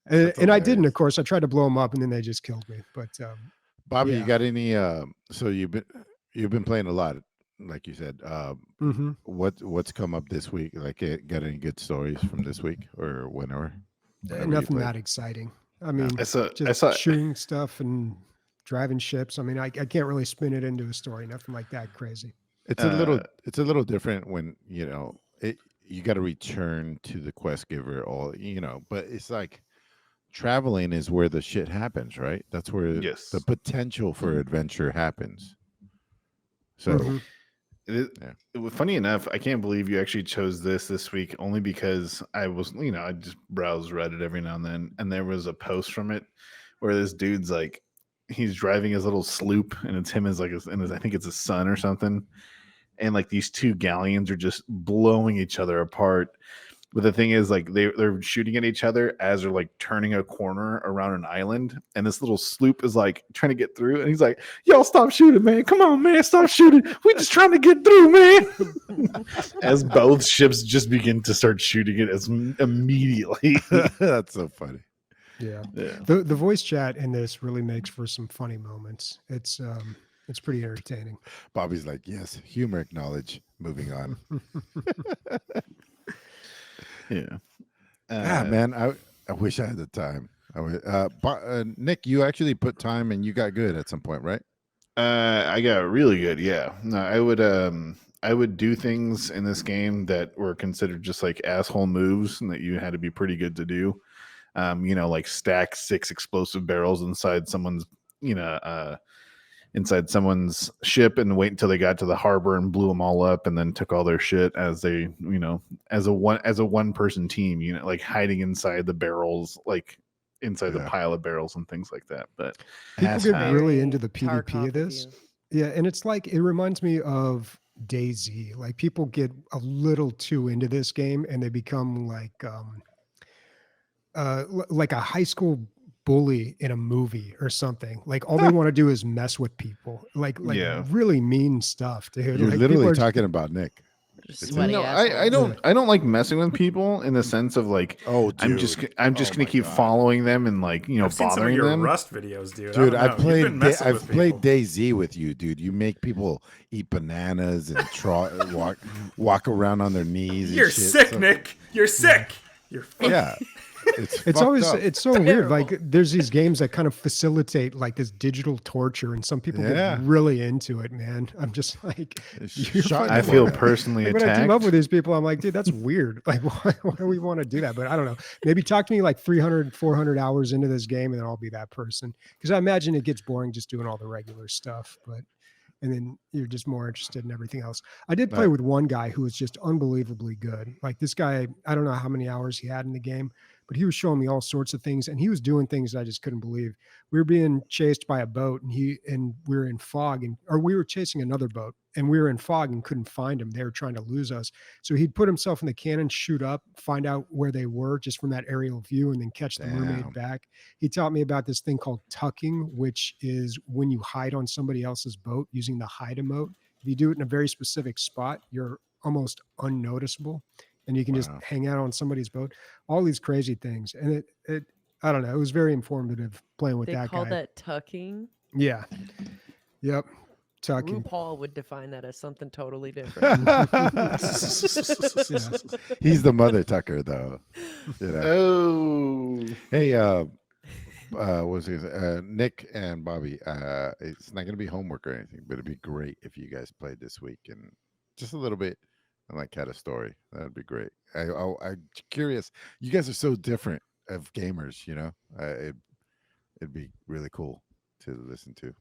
And I didn't, of course. I tried to blow them up, and then they just killed me. But Bobby, yeah. you got any? So you've you've been playing a lot, like you said. Hmm. What's come up this week? Like, got any good stories from this week or whenever you Nothing played? that exciting. I mean, I saw just shooting stuff and driving ships. I mean, I can't really spin it into a story. Nothing like that crazy. It's a little different when you got to return to the quest giver, but it's like traveling is where the shit happens, right? That's where Yes. the potential for adventure happens. So Mhm. Funny enough, I can't believe you actually chose this week, only because I was, I just browse Reddit every now and then, and there was a post from it where this dude's like, he's driving his little sloop, and it's him as like, I think it's his son or something, and like these two galleons are just blowing each other apart. But the thing is, like, they're shooting at each other as they're like turning a corner around an island, and this little sloop is like trying to get through, and he's like, "Y'all stop shooting, man! Come on, man, stop shooting! We just trying to get through, man!" As both ships just begin to start shooting it as immediately. that's so funny. Yeah. Yeah. The voice chat in this really makes for some funny moments. It's pretty entertaining. Bobby's like, yes, humor acknowledge. Moving on. Yeah. Man, I wish I had the time. Nick, you actually put time and you got good at some point, right? I got really good. Yeah. No, I would do things in this game that were considered just like asshole moves and that you had to be pretty good to do. Like stack 6 explosive barrels inside someone's, inside someone's ship and wait until they got to the harbor and blew them all up and then took all their shit as they, as a one person team, like hiding inside the barrels, like inside the pile of barrels and things like that. But people get Very really into the PvP Tarkov of this. of Yeah, and it's like it reminds me of DayZ. Like people get a little too into this game and they become like like a high school bully in a movie or something. Like all they want to do is mess with people. Like Yeah. really mean stuff, dude. You're Like, literally people are- talking about Nick. Just sweaty no, assholes. I don't like messing with people in the sense of like, Oh, dude. I'm just Oh gonna my keep God. following them and like, I've seen some of bothering your them. Rust videos, dude. Dude, I don't know. You've been messing I've with played people. DayZ with you, dude. You make people eat bananas and walk around on their knees. You're and shit. sick, So- Nick. You're sick. You're fucking Yeah, it's It's fucked always up. it's so weird. Like Terrible. there's these games that kind of facilitate like this digital torture, and some people Yeah. get really into it, man. I'm just like, It's you're shocking. I fucking- feel personally like, when I team up attacked. with these people, I'm like, dude, that's weird. Like, why do we want to do that? But I don't know. Maybe talk to me like 300, 400 hours into this game, and then I'll be that person. Because I imagine it gets boring just doing all the regular stuff. And then you're just more interested in everything else. I did play Right. with one guy who was just unbelievably good. Like this guy, I don't know how many hours he had in the game, but he was showing me all sorts of things, and he was doing things I just couldn't believe. We were being chased by a boat, and we were in fog, or we were chasing another boat, and we were in fog and couldn't find him. They were trying to lose us. So he'd put himself in the cannon, shoot up, find out where they were just from that aerial view, and then catch the Damn. mermaid back. He taught me about this thing called tucking, which is when you hide on somebody else's boat using the hide emote. If you do it in a very specific spot, you're almost unnoticeable, and you can just Wow. hang out on somebody's boat. All these crazy things, and it I don't know. It was very informative playing with They that call guy. that tucking. Yeah. Yep. Tucking. RuPaul would define that as something totally different. Yeah. He's the Mothertucker, though. You know? Oh, Hey, what was it? Nick and Bobby. It's not gonna be homework or anything, but it'd be great if you guys played this week and just a little bit and like had a story. That'd be great. I'm curious. You guys are so different of gamers, you know. It'd be really cool to listen to.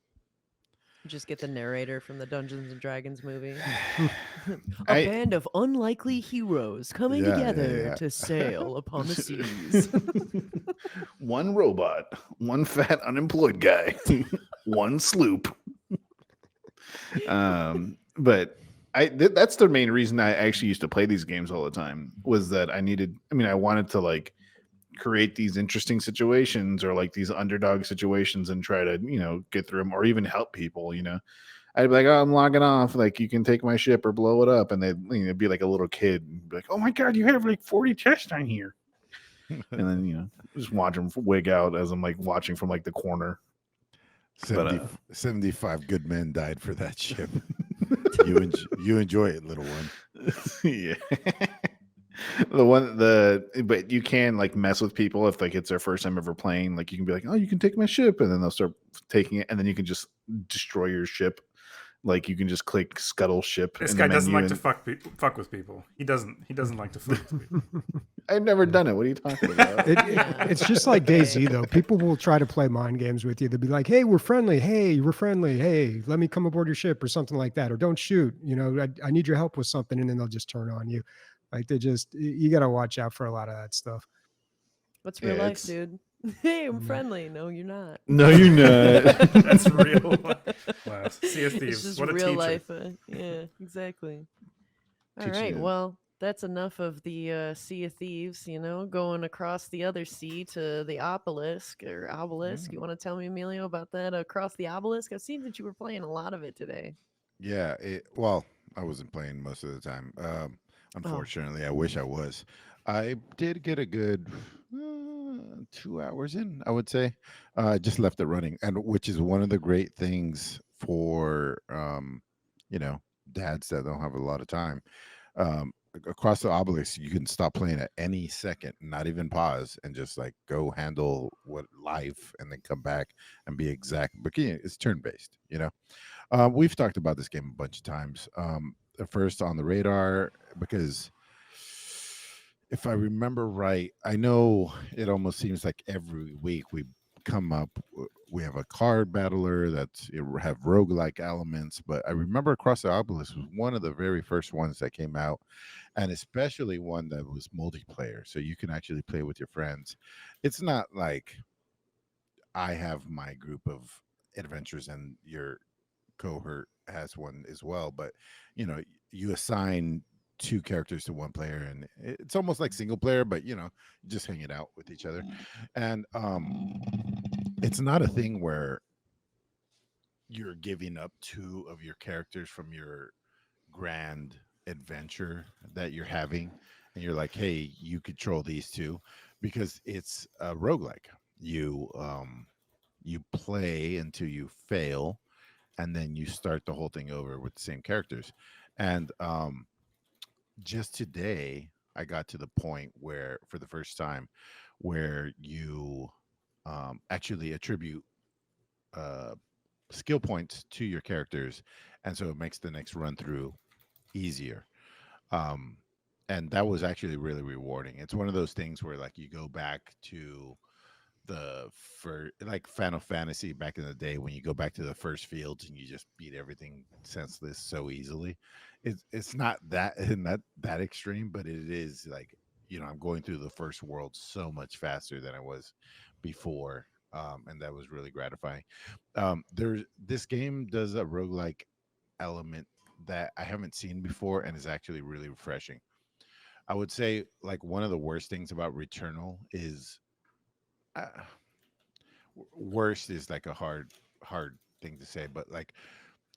Just get the narrator from the Dungeons and Dragons movie. A I- band of unlikely heroes coming Yeah, yeah, together yeah. to sail upon the seas. one robot, one fat unemployed guy, one sloop. But that's the main reason I actually used to play these games all the time, was that I wanted to like create these interesting situations or like these underdog situations and try to, get through them or even help people, I'd be like, oh, I'm logging off. Like, you can take my ship or blow it up. And they'd be like a little kid and be like, oh my God, you have like 40 chests on here. And then, just watch them wig out as I'm like watching from like the corner. But 75 good men died for that ship. You enjoy it, little one. yeah. But you can like mess with people if like it's their first time ever playing. Like you can be like, oh, you can take my ship, and then they'll start taking it, and then you can just destroy your ship. Like you can just click scuttle ship. This in guy the doesn't menu like to fuck with people. He doesn't like to fuck with people. I've never done it. What are you talking about? It's just like DayZ though. People will try to play mind games with you. They'll be like, "Hey, we're friendly. Hey, we're friendly. Hey, let me come aboard your ship," or something like that. Or "Don't shoot. I need your help with something," and then they'll just turn on you. Like you got to watch out for a lot of that stuff. What's real life, dude? Hey, I'm friendly. No, you're not. No, you're not. That's real. Wow. Sea of It's Thieves. just What a real teacher. life. Yeah, exactly. All Teach right. you. Well, that's enough of the Sea of Thieves. Going across the other sea to the obelisk or obelisk. You want to tell me, Emilio, about that across the obelisk? I've seen that you were playing a lot of it today. Yeah, well, I wasn't playing most of the time. Unfortunately, I wish I was. I did get a good 2 hours in, I would say. I just left it running, and which is one of the great things for dads that don't have a lot of time. Across the obelisk, you can stop playing at any second, not even pause, and just like go handle what life, and then come back and be exact. But it's turn based, We've talked about this game a bunch of times. First on the radar, because if I remember right, I know it almost seems like every week we have a card battler that's have roguelike elements, but I remember Across the Obelisk was one of the very first ones that came out, and especially one that was multiplayer, so you can actually play with your friends. It's not like I have my group of adventures and your cohort has one as well, but you assign two characters to one player, and it's almost like single player, but just hanging out with each other. And it's not a thing where you're giving up two of your characters from your grand adventure that you're having, and you're like, hey, you control these two, because it's a roguelike. You play until you fail, and then you start the whole thing over with the same characters. And just today I got to the point where, for the first time, where you actually attribute skill points to your characters, and so it makes the next run through easier. And that was actually really rewarding. It's one of those things where like you go back to like Final Fantasy back in the day, when you go back to the first fields and you just beat everything senseless so easily. It's not that that extreme, but it is like, I'm going through the first world so much faster than I was before. And that was really gratifying. This game does a roguelike element that I haven't seen before, and is actually really refreshing. I would say like one of the worst things about Returnal is uh, worst is like a hard thing to say, but like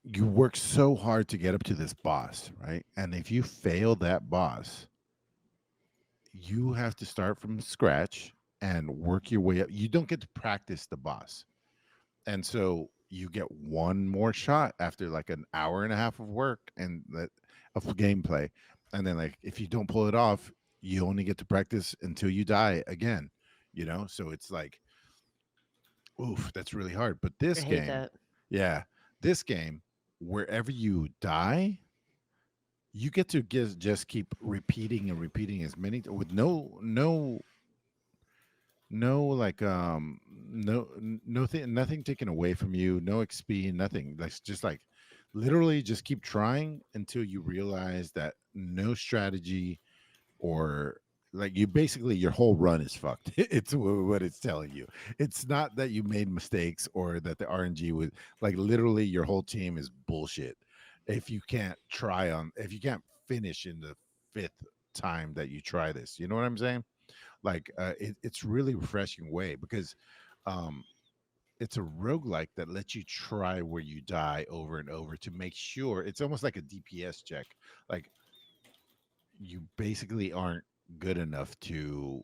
you work so hard to get up to this boss, right? And if you fail that boss, you have to start from scratch and work your way up. You don't get to practice the boss. And so you get one more shot after like an hour and a half of work and of gameplay. And then like if you don't pull it off, you only get to practice until you die again, So it's like, oof, that's really hard. But I this hate game, that. yeah, this game, wherever you die, you get to just keep repeating and repeating as many with no like nothing taken away from you, no XP, nothing. Like just like literally just keep trying until you realize that no strategy, or like you basically your whole run is fucked. It's what it's telling you. It's not that you made mistakes or that the RNG was like, literally your whole team is bullshit if you can't finish in the fifth time that you try this. You know what I'm saying? Like it's really refreshing way, because um it's a roguelike that lets you try where you die over and over to make sure. It's almost like a DPS check. Like you basically aren't good enough to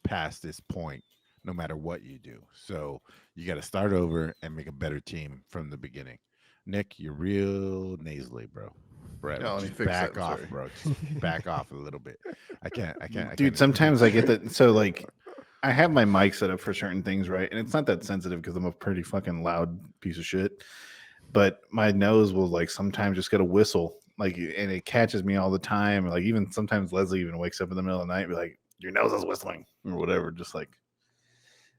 pass this point, no matter what you do. So you got to start over and make a better team from the beginning. Nick, you're real nasally, bro. Brett, Oh, let me just fix that, back I'm off, sorry. bro. Just back off a little bit. I can't. Dude, sometimes I get that. So like, I have my mic set up for certain things, right? And it's not that sensitive because I'm a pretty fucking loud piece of shit. But my nose will like sometimes just get a whistle, like, and it catches me all the time. Like even sometimes Leslie even wakes up in the middle of the night and be like, "Your nose is whistling" or whatever. Just like,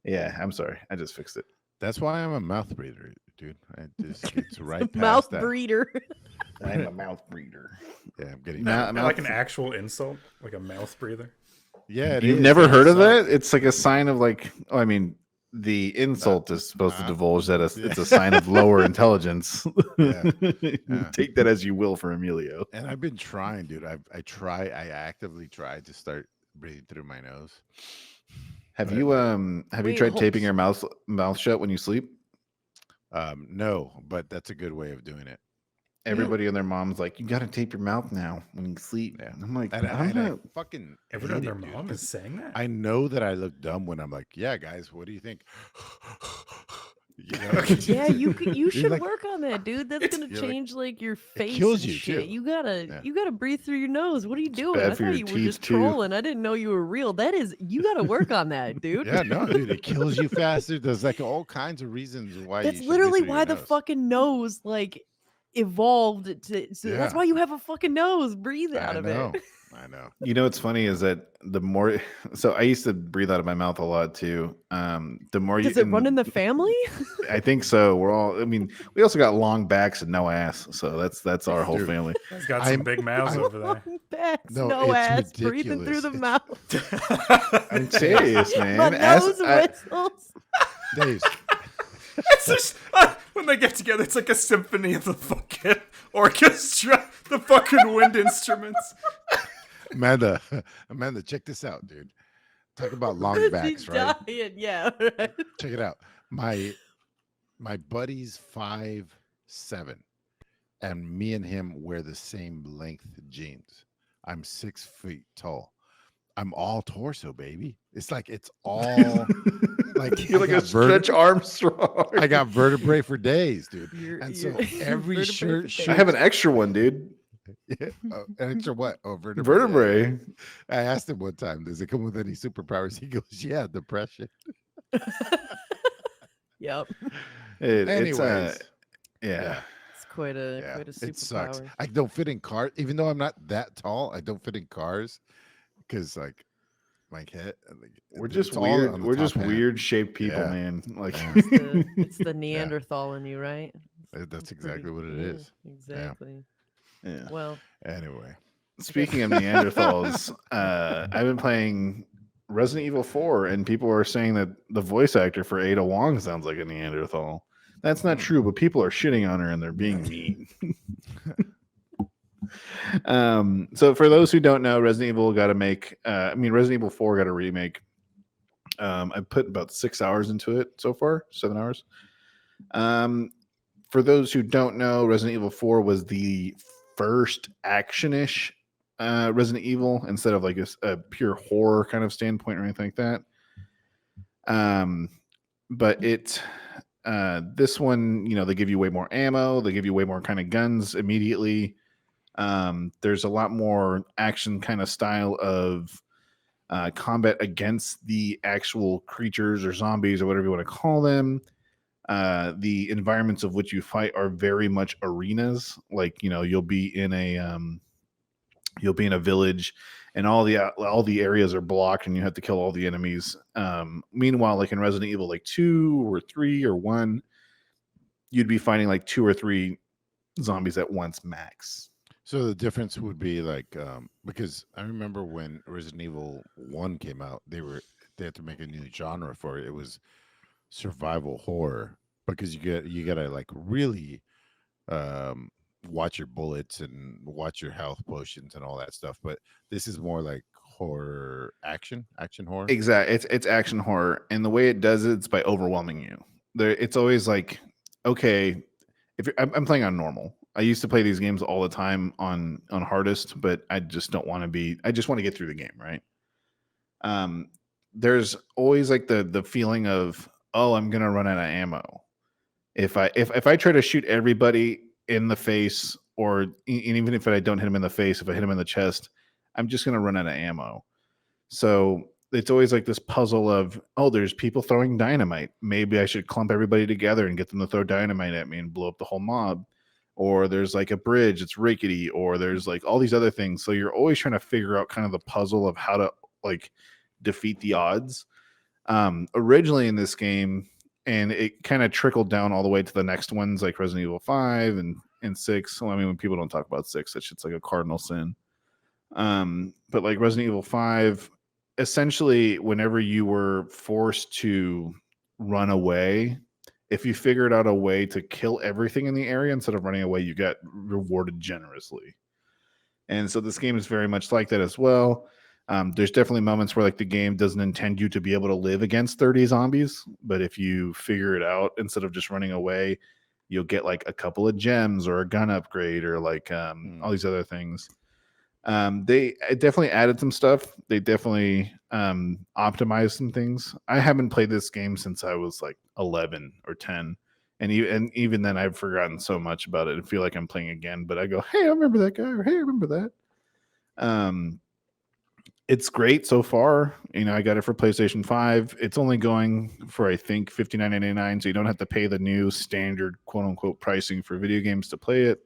yeah, I'm sorry, I just fixed it. That's why I'm a mouth breather, dude. I just gets right past Mouth that. breeder. I'm a mouth breather. Yeah, I'm getting. Nah, Is that like an actual insult, like a mouth breather? Yeah, it You've is. never Yeah, heard of so- that? It's like a sign of like, oh, I mean, the insult is supposed to divulge that it's a sign of lower intelligence. Yeah. Yeah. Take that as you will for Emilio. And I've been trying, dude. I actively try to start breathing through my nose. Have But, you Wait, tried hold- taping your mouth shut when you sleep? No, but that's a good way of doing it. Everybody and their mom's like, you got to tape your mouth now when you sleep. Yeah. And I'm like, And I'm I not. fucking Everyone hate and it, their dude, mom 'cause is saying that. I know that I look dumb when I'm like, yeah, guys, what do you think? You know? Yeah, you You're should like, work on that, dude. That's gonna you're like- change like your face kills and you, shit. too. You gotta Yeah. you gotta breathe through your nose. What are you doing? bad I for thought your you were teeth, just too. trolling. I didn't know you were real. You gotta work on that, dude. Yeah, no, dude, it kills you faster. There's like all kinds of reasons why. That's you should literally breathe through why your the nose. fucking nose like evolved to that's Yeah. why you have a fucking nose. Breathe out I of know. it. I know. You know what's funny is that the more, so I used to breathe out of my mouth a lot too. The more you, Does it run in the family? I think so. We're all. I mean, we also got long backs and no ass, so that's our whole Dude. family. He's got some I'm- big mouths I'm- over there. Long backs, No, no it's ass, breathing through ridiculous. the mouth. I'm serious, man. My nose I- whistles. Dave, It's just when they get together, it's like a symphony of the fucking orchestra, the fucking wind instruments. Amanda, check this out, dude. Talk about long He's backs, right? dying. Yeah. Right. Check it out. My buddy's 5'7", and me and him wear the same length jeans. I'm 6 feet tall. I'm all torso, baby. It's like it's all like You're I like a got Stretch Armstrong. I got vertebrae for days, dude. You're- And so you're- every vertebrae shirt, for shirt I have an extra one, dude. yeah, an extra what? Oh, vertebrae. Vertebrae. I asked him one time, does it come with any superpowers? He goes, yeah, depression. Yep. It's Anyways, yeah. It's quite a yeah, quite a it sucks. superpower. I don't fit in cars, even though I'm not that tall. I don't fit in cars because like my head. Like, We're it's just all weird. on the We're top just half. weird shaped people, Yeah. man. Like Yeah. It's the Neanderthal in you, right? That's It's exactly what it yeah, is. Exactly. yeah. Well, Anyway, Speaking of Neanderthals, I've been playing Resident Evil 4, and people are saying that the voice actor for Ada Wong sounds like a Neanderthal. That's not true, but people are shitting on her and they're being mean. So for those who don't know, Resident Evil got to make. Resident Evil 4 got a remake. I put about 6 hours into it so far, 7 hours. For those who don't know, Resident Evil 4 was the first action-ish Resident Evil instead of like a pure horror kind of standpoint or anything like that. But this one, they give you way more ammo. They give you way more kind of guns immediately. There's a lot more action kind of style of combat against the actual creatures or zombies or whatever you want to call them. The environments of which you fight are very much arenas. Like, you'll be in a village and all the areas are blocked and you have to kill all the enemies. Meanwhile, like in Resident Evil, like 2 or 3 or 1, you'd be fighting like 2 or 3 zombies at once max. so the difference would be like because I remember when Resident Evil 1 came out, they had to make a new genre for it. It was survival horror because you gotta like really watch your bullets and watch your health potions and all that stuff. But this is more like horror action horror. Exactly. It's action horror. And the way it does it's by overwhelming you. It's always like, okay, I'm playing on normal. I used to play these games all the time on hardest, but I just don't want to be. I just want to get through the game, right? there's always like the feeling of, oh, I'm gonna run out of ammo. If I try to shoot everybody in the face, or even if I don't hit him in the face, if I hit him in the chest, I'm just gonna run out of ammo. So it's always like this puzzle of, oh, there's people throwing dynamite. Maybe I should clump everybody together and get them to throw dynamite at me and blow up the whole mob. Or there's like a bridge, it's rickety, or there's like all these other things. So you're always trying to figure out kind of the puzzle of how to like defeat the odds. Originally in this game, and it kind of trickled down all the way to the next ones like Resident Evil 5 and 6. Well, I mean, when people don't talk about 6, that shit's like a cardinal sin. But like Resident Evil 5, essentially, whenever you were forced to run away, if you figured out a way to kill everything in the area instead of running away, you got rewarded generously. And so this game is very much like that as well. There's definitely moments where like the game doesn't intend you to be able to live against 30 zombies, but if you figure it out instead of just running away, you'll get like a couple of gems or a gun upgrade or like all these other things. They definitely added some stuff. They definitely optimized some things. I haven't played this game since I was like 11 or 10. And even then, I've forgotten so much about it. I feel like I'm playing again, but I go, hey, I remember that guy, or hey, I remember that. It's great so far. You know, I got it for PlayStation 5. It's only going for, I think, $59.99, so you don't have to pay the new standard quote-unquote pricing for video games to play it.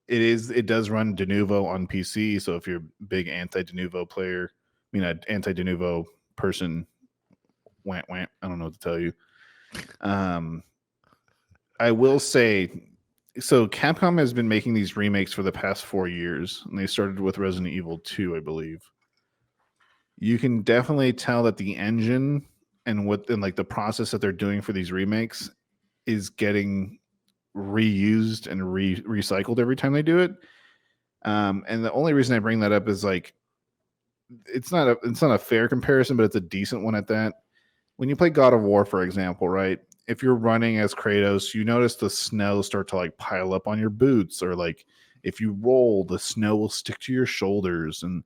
It does run de novo on PC, so if you're a big anti-de novo player, I mean, an anti-de novo person, I don't know what to tell you. I will say, so Capcom has been making these remakes for the past 4 years, and they started with Resident Evil 2, I believe. You can definitely tell that the engine and like the process that they're doing for these remakes is getting reused and recycled every time they do it. And the only reason I bring that up is like it's not a fair comparison, but it's a decent one at that. When you play God of War, for example, right? If you're running as Kratos, you notice the snow start to like pile up on your boots, or like if you roll, the snow will stick to your shoulders. And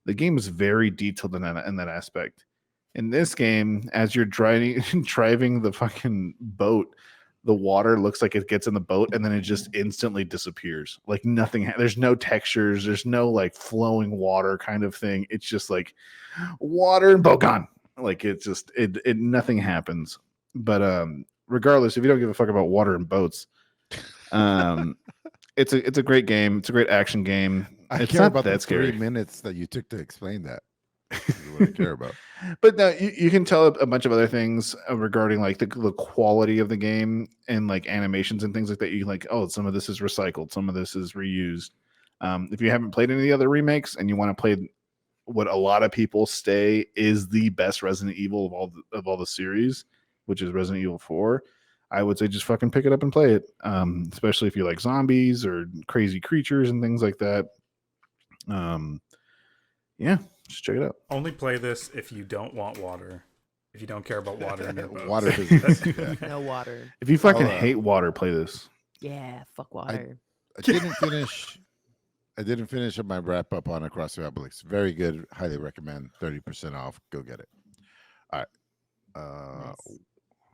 the game is very detailed in that aspect. In this game, as you're driving the fucking boat, the water looks like it gets in the boat and then it just instantly disappears. Like nothing. There's no textures. There's no like flowing water kind of thing. It's just like water and boat gone. Like it nothing happens. But regardless, if you don't give a fuck about water and boats, it's a great game. It's a great action game. I It's care not about that the scary. 3 minutes that you took to explain that. This is what I care about. But no, you can tell a bunch of other things regarding like the quality of the game and like animations and things like that. You can like, oh, some of this is recycled, some of this is reused. If you haven't played any of the other remakes and you want to play what a lot of people say is the best Resident Evil of all the series, which is Resident Evil 4, I would say just fucking pick it up and play it. Especially if you like zombies or crazy creatures and things like that. Yeah, just check it out. Only play this if you don't want water. If you don't care about water in your boats. Water doesn't. Yeah. No water. If you fucking I'll, hate water, play this. Yeah, fuck water. I didn't finish my wrap up on Across the Obelisk. Very good. Highly recommend. 30% off. Go get it. All right. Nice.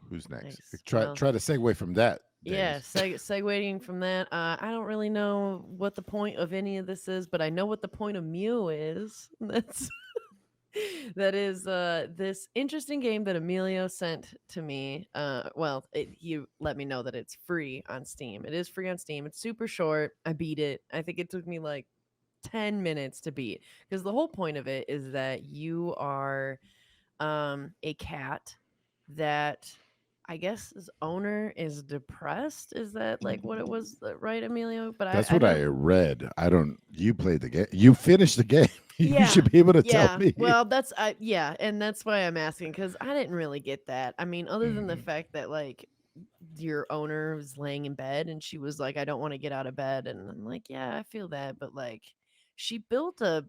Who's next? Nice. Try Well, to segue from that. Yeah, Dennis. segueing from that, I don't really know what the point of any of this is, but I know what the point of Mew is. That is this interesting game that Emilio sent to me. He let me know that it's free on Steam. It is free on Steam. It's super short. I beat it. I think it took me like 10 minutes to beat, because the whole point of it is that you are a cat that I guess his owner is depressed. Is that like what it was, right, Emilio? But That's I what don't. I read. I don't. You played the game. You finished the game. You Yeah, should be able to yeah. tell me. Well, and that's why I'm asking, because I didn't really get that. I mean, other than the fact that like your owner was laying in bed and she was like, I don't want to get out of bed, and I'm like, yeah, I feel that, but like she built a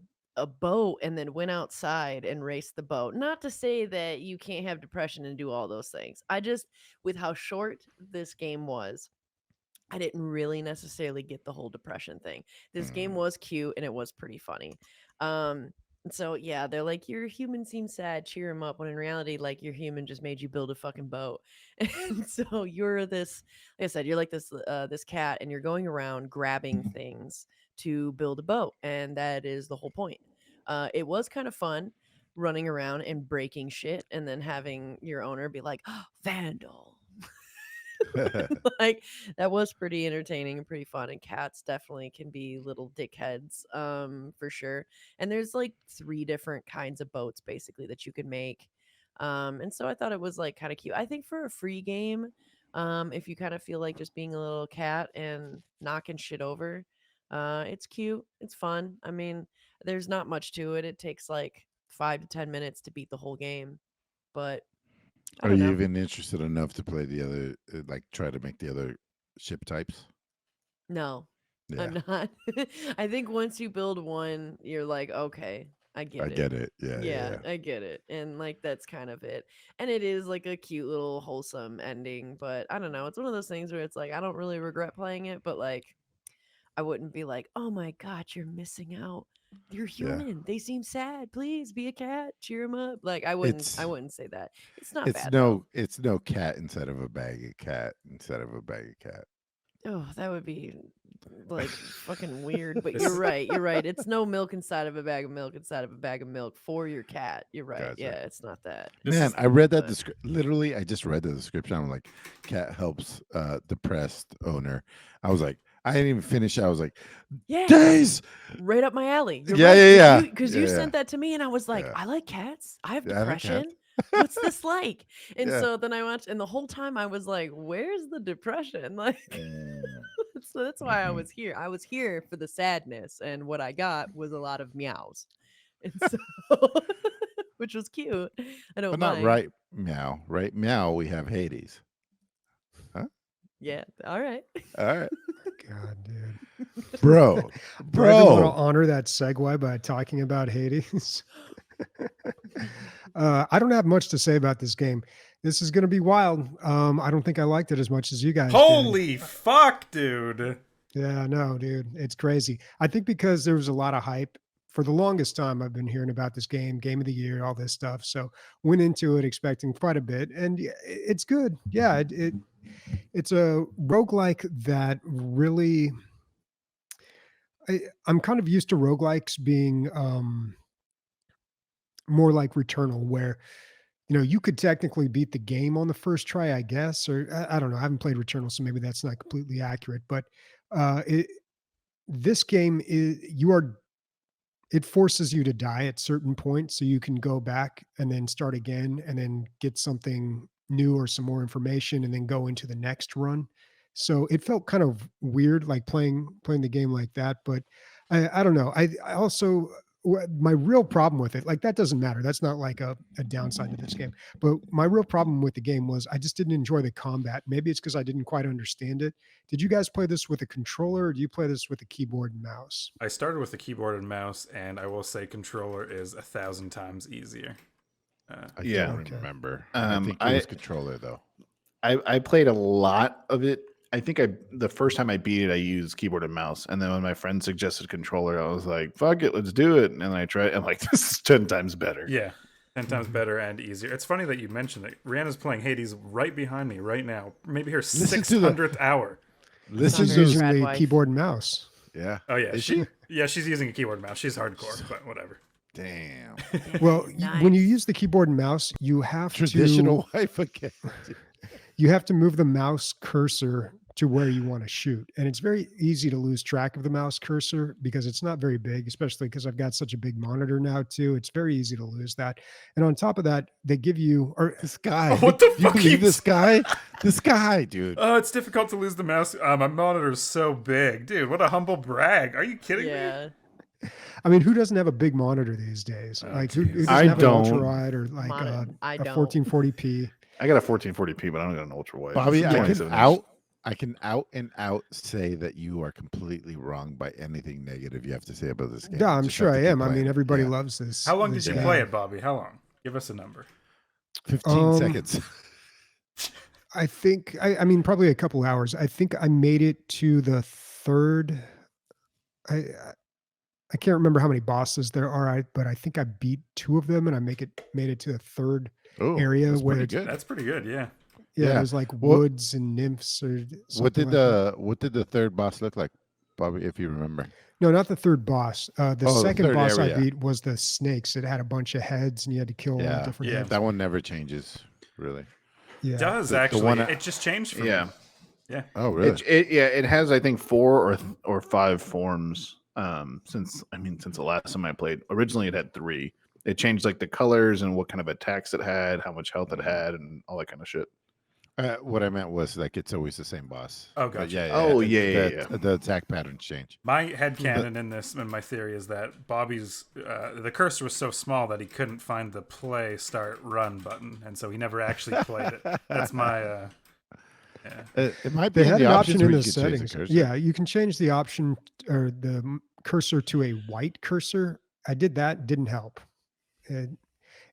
boat and then went outside and raced the boat. Not to say that you can't have depression and do all those things. I just, with how short this game was, I didn't really necessarily get the whole depression thing. This game was cute and it was pretty funny. Um, So yeah, they're like, your human seems sad, cheer him up. When in reality, like your human just made you build a fucking boat, and so you're this. Like I said, you're like this cat, and you're going around grabbing things to build a boat, and that is the whole point. It was kind of fun running around and breaking shit, and then having your owner be like, oh, "Vandal." Like that was pretty entertaining and pretty fun, and cats definitely can be little dickheads, for sure. And there's like 3 different kinds of boats basically that you can make, and so I thought it was like kind of cute. I think for a free game, if you kind of feel like just being a little cat and knocking shit over, it's cute, it's fun. I mean, there's not much to it. It takes like 5 to 10 minutes to beat the whole game, but I Are don't you know. even interested enough to play the other, like try to make the other ship types? No, Yeah, I'm not. I think once you build one, you're like, okay, I get I it. get it. Yeah, yeah, Yeah, yeah. I get it. And like that's kind of it. And it is like a cute little wholesome ending, but I don't know. It's one of those things where it's like I don't really regret playing it, but like I wouldn't be like, "Oh my god, you're missing out. You're Yeah. human. They seem sad. Please be a cat. Cheer them up." Like I It's wouldn't say that. It's not it's bad though. no it's no cat instead of a bag of cat instead of a bag of cat. Oh, that would be like fucking weird, but you're This right. You're right. It's no milk inside of a bag of milk inside of a bag of milk for your cat. You're right. Gotcha. Yeah, it's not that. this Man, is I read that But literally. I just read the description. I'm like, cat helps depressed owner. I was like, I didn't even finish. I was like, yeah, days. right up my alley. You're Yeah, right. yeah, yeah, Because you yeah, sent that to me and I was like, yeah. I like cats. I have Yeah, I like cats. depression. What's this like? And Yeah. so then I watched, and the whole time I was like, where's the depression? Like, so that's why I Mhm. was here. I was here for the sadness, and what I got was a lot of meows. And so, which was cute. I don't But not mind. right meow. Right meow. We have Hades. Huh? Yeah. All right. All right, God, dude. bro, Do I even want to bro. honor that segue by talking about Hades? I don't have much to say about this game. This is going to be wild. I don't think I liked it as much as you guys did. holy fuck, dude. Yeah, no, dude, it's crazy. I think because there was a lot of hype for the longest time. I've been hearing about this game of the year, all this stuff. So went into it expecting quite a bit, and it's good. Yeah, it's a roguelike that really. I'm kind of used to roguelikes being more like Returnal, where you could technically beat the game on the first try, I guess, or I don't know. I haven't played Returnal, so maybe that's not completely accurate. But this game is it forces you to die at certain points, so you can go back and then start again, and then get something new or some more information, and then go into the next run. So it felt kind of weird, like playing the game like that. But I don't know. I also my real problem with it, like that doesn't matter. That's not like a downside to this game. But my real problem with the game was I just didn't enjoy the combat. Maybe it's because I didn't quite understand it. Did you guys play this with a controller, or do you play this with a keyboard and mouse? I started with the keyboard and mouse, and I will say controller is 1,000 times easier. I Yeah. don't Okay. remember. I think it I was controller though. I played a lot of it. I think the first time I beat it, I used keyboard and mouse, and then when my friend suggested controller, I was like, "Fuck it, let's do it." And then I tried. I'm like, "This is 10 times better." Yeah, 10 times better and easier. It's funny that you mentioned it. Rihanna's playing Hades right behind me right now. Maybe her Listen to the- 600th hour. Listen She's very to using trad the wife. keyboard and mouse. yeah. Oh yeah, Is she? Yeah, she's using a keyboard and mouse. She's hardcore, but whatever. Damn. Well, Nice. when you use the keyboard and mouse, you have Traditional wife again. to move the mouse cursor to where you want to shoot. And it's very easy to lose track of the mouse cursor because it's not very big, especially because I've got such a big monitor now too. It's very easy to lose that. And on top of that, they give you This guy. What the You fuck believe is- this guy? This guy, dude. Oh, it's difficult to lose the mouse. My monitor's so big, dude. What a humble brag. Are you kidding me? Yeah. I mean, who doesn't have a big monitor these days? Oh, Like who geez. doesn't I have don't. an ultra wide or like I a don't. 1440p? I got a 1440p, but I don't got an ultra wide. Bobby, I can 27 inch. I can out and out say that you are completely wrong by anything negative you have to say about this game. Yeah, I'm Just sure have I to keep am. I mean, playing it. everybody Yeah. loves this. How long did this you game. play it, Bobby? How long? Give us a number. 15 seconds. I think I mean probably a couple hours. I think I made it to the third. I I can't remember how many bosses there are, but I think I beat 2 of them, and I made it to the third Oh, area that's where pretty it's, good. That's pretty good. Yeah. yeah, Yeah. there's like Well- woods and nymphs or something. What did like that. the third boss look like, Bobby? If you remember. No, not the third boss. The Oh, the second third boss area. I beat was the snakes. It had a bunch of heads, and you had to kill Yeah. different Yeah. heads. That one never changes, really. Yeah. It does The actually. one It just changed for Yeah. me. Yeah. Oh, really? It has I think 4 or 5 forms. Since the last time I played. Originally it had 3. It changed like the colors and what kind of attacks it had, how much health it had, and all that kind of shit. What I meant was like it's always the same boss. Oh, But gotcha. yeah. Oh, the- yeah, the, yeah. The attack patterns change. My headcanon in this, and my theory is that Bobby's the cursor was so small that he couldn't find the play, start, run button, and so he never actually played it. That's my. Yeah. It might be They in had the an options option in where the you can change the settings. cursor. Yeah, you can change the option or the cursor to a white cursor. I did that, didn't help.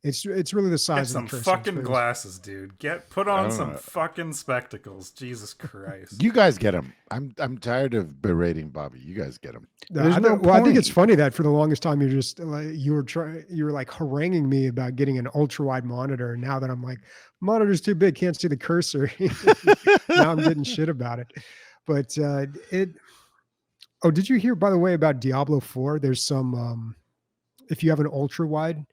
It's really the Get size of some the cursor. fucking It's- glasses, dude. Put I on don't some know. fucking spectacles. Jesus Christ. You guys get him. I'm tired of berating Bobby. You guys get him. There's no well, I think it's point. funny that for the longest time you're just like you were like haranguing me about getting an ultra wide monitor, and now that I'm like, monitor's too big, can't see the cursor. Now I'm getting shit about it. But oh, did you hear, by the way, about Diablo 4? There's some if you have an ultra wide,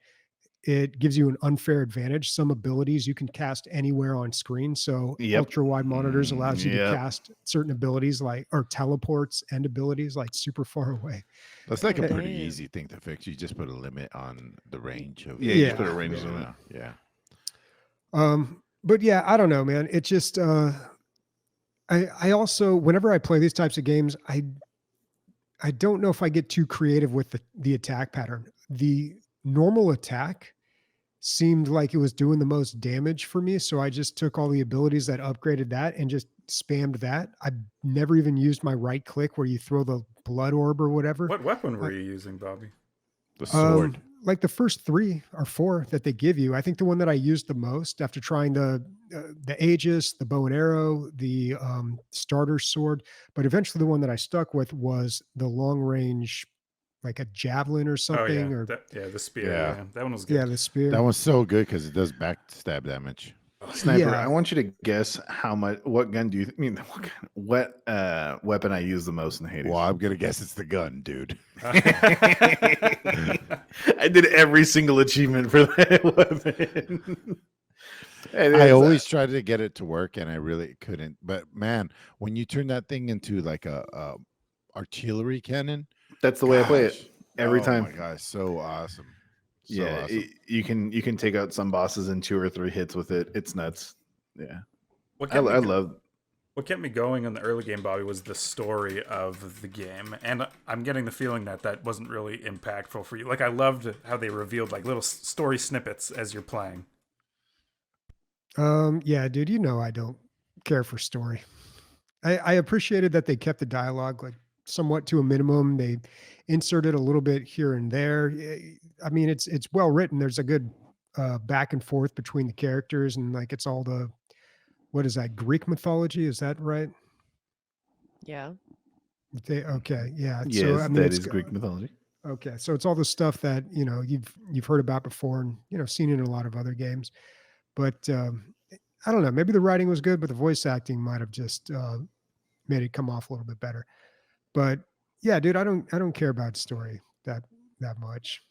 it gives you an unfair advantage. Some abilities you can cast anywhere on screen. So Yep. ultra wide monitors allows you to Yep. cast certain abilities or teleports and abilities like super far away. That's like a pretty Damn. easy thing to fix. You just put a limit on the range of. Yeah, you just put a range yeah, limit. yeah. But yeah, I don't know, man. It just I also, whenever I play these types of games, I don't know if I get too creative with the attack pattern. The normal attack seemed like it was doing the most damage for me, so I just took all the abilities that upgraded that and just spammed that. I never even used my right click where you throw the blood orb or whatever. What weapon were you using, Bobby? The sword. Like the first 3 or 4 that they give you. I think the one that I used the most after trying the Aegis, the bow and arrow, the starter sword, but eventually the one that I stuck with was the long range, like a javelin or something, or the spear. Yeah. Yeah. That one was good. yeah, the spear. That one's so good because it does backstab damage. Sniper, Yeah. I want you to guess what gun do you what weapon I use the most in Hades? Well, I'm gonna guess it's the gun, dude. I did every single achievement for that weapon. I always tried to get it to work, and I really couldn't. But man, when you turn that thing into like a artillery cannon, that's the way I play gosh, it every oh time. my gosh, so awesome! So Yeah, awesome. you can take out some bosses in 2 or 3 hits with it. It's nuts. Yeah, What I kept, me, love. what kept me going in the early game, Bobby, was the story of the game. And I'm getting the feeling that wasn't really impactful for you. Like, I loved how they revealed like little story snippets as you're playing. Yeah, dude, I don't care for story. I appreciated that they kept the dialogue like somewhat to a minimum. They inserted a little bit here and there. I mean, it's well written. There's a good back and forth between the characters, and like it's all the, what is that, Greek mythology? Is that right? Yeah. Okay, yeah. Yes, so I mean, that it's is Greek mythology. okay. So it's all the stuff that you've heard about before, and seen in a lot of other games. But I don't know. Maybe the writing was good, but the voice acting might have just made it come off a little bit better. But yeah, dude, I don't care about story that much.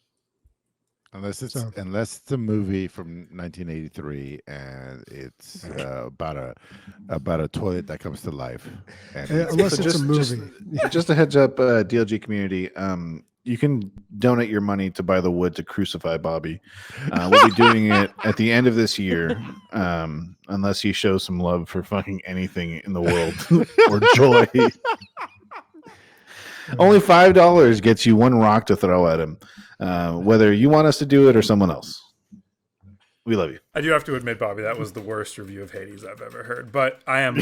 Unless it's So- a movie from 1983 and it's about a toilet that comes to life. And Unless it's a movie. Just a heads up, DLG community. You can donate your money to buy the wood to crucify Bobby. We'll be doing it at the end of this year, unless he shows some love for fucking anything in the world or joy. Only $5 gets you 1 rock to throw at him, whether you want us to do it or someone else. We love you. I do have to admit, Bobby, that was the worst review of Hades I've ever heard. But I'm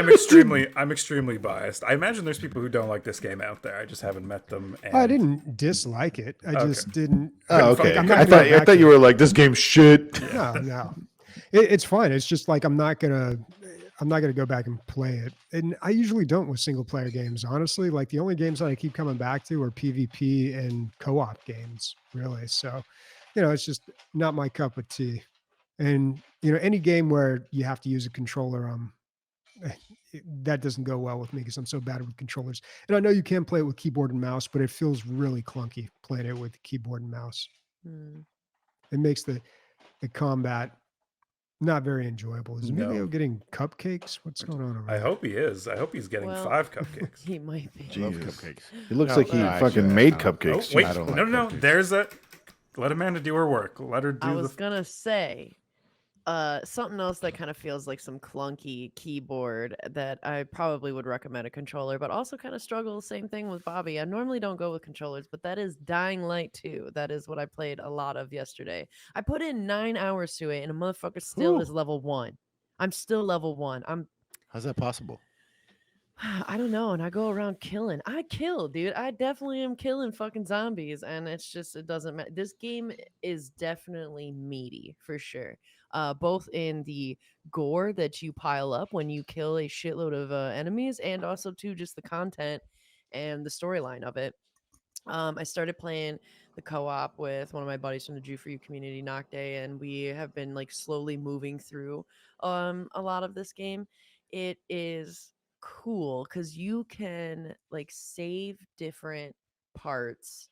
extremely biased. I imagine there's people who don't like this game out there. I just haven't met them. And I didn't dislike it. I just didn't. Oh, okay. I'm not I gonna go back thought to you it. were like, this game's shit. No. It's fine. It's just like I'm not gonna. I'm not going to go back and play it. And I usually don't with single player games, honestly. Like the only games that I keep coming back to are PvP and co-op games, really. So, it's just not my cup of tea. And, any game where you have to use a controller, that doesn't go well with me because I'm so bad with controllers. And I know you can play it with keyboard and mouse, but it feels really clunky playing it with keyboard and mouse. Hmm. It makes the combat not very enjoyable. Is Emilio No. getting cupcakes? What's going on over I there? hope he is. I hope he's getting Well, 5 cupcakes. He might be. Love Jesus. cupcakes. It looks No, like he no, fucking actually, made I don't- cupcakes. Oh, wait. I don't No, like no. cupcakes. There's a. Let Amanda do her work. Let her I do was the. gonna say, something else that kind of feels like some clunky keyboard that I probably would recommend a controller, but also kind of struggle. Same thing with Bobby. I normally don't go with controllers, but that is Dying Light 2. That is what I played a lot of yesterday. I put in 9 hours to it, and a motherfucker still is Whew. level 1. I'm still level 1. How's that possible? I don't know, and I go around killing. I kill, dude. I definitely am killing fucking zombies, and it's just it doesn't matter. This game is definitely meaty for sure. Both in the gore that you pile up when you kill a shitload of enemies, and also too just the content and the storyline of it. I started playing the co-op with one of my buddies from the Jew for You community, Nocday, and we have been like slowly moving through a lot of this game. It is cool because you can like save different parts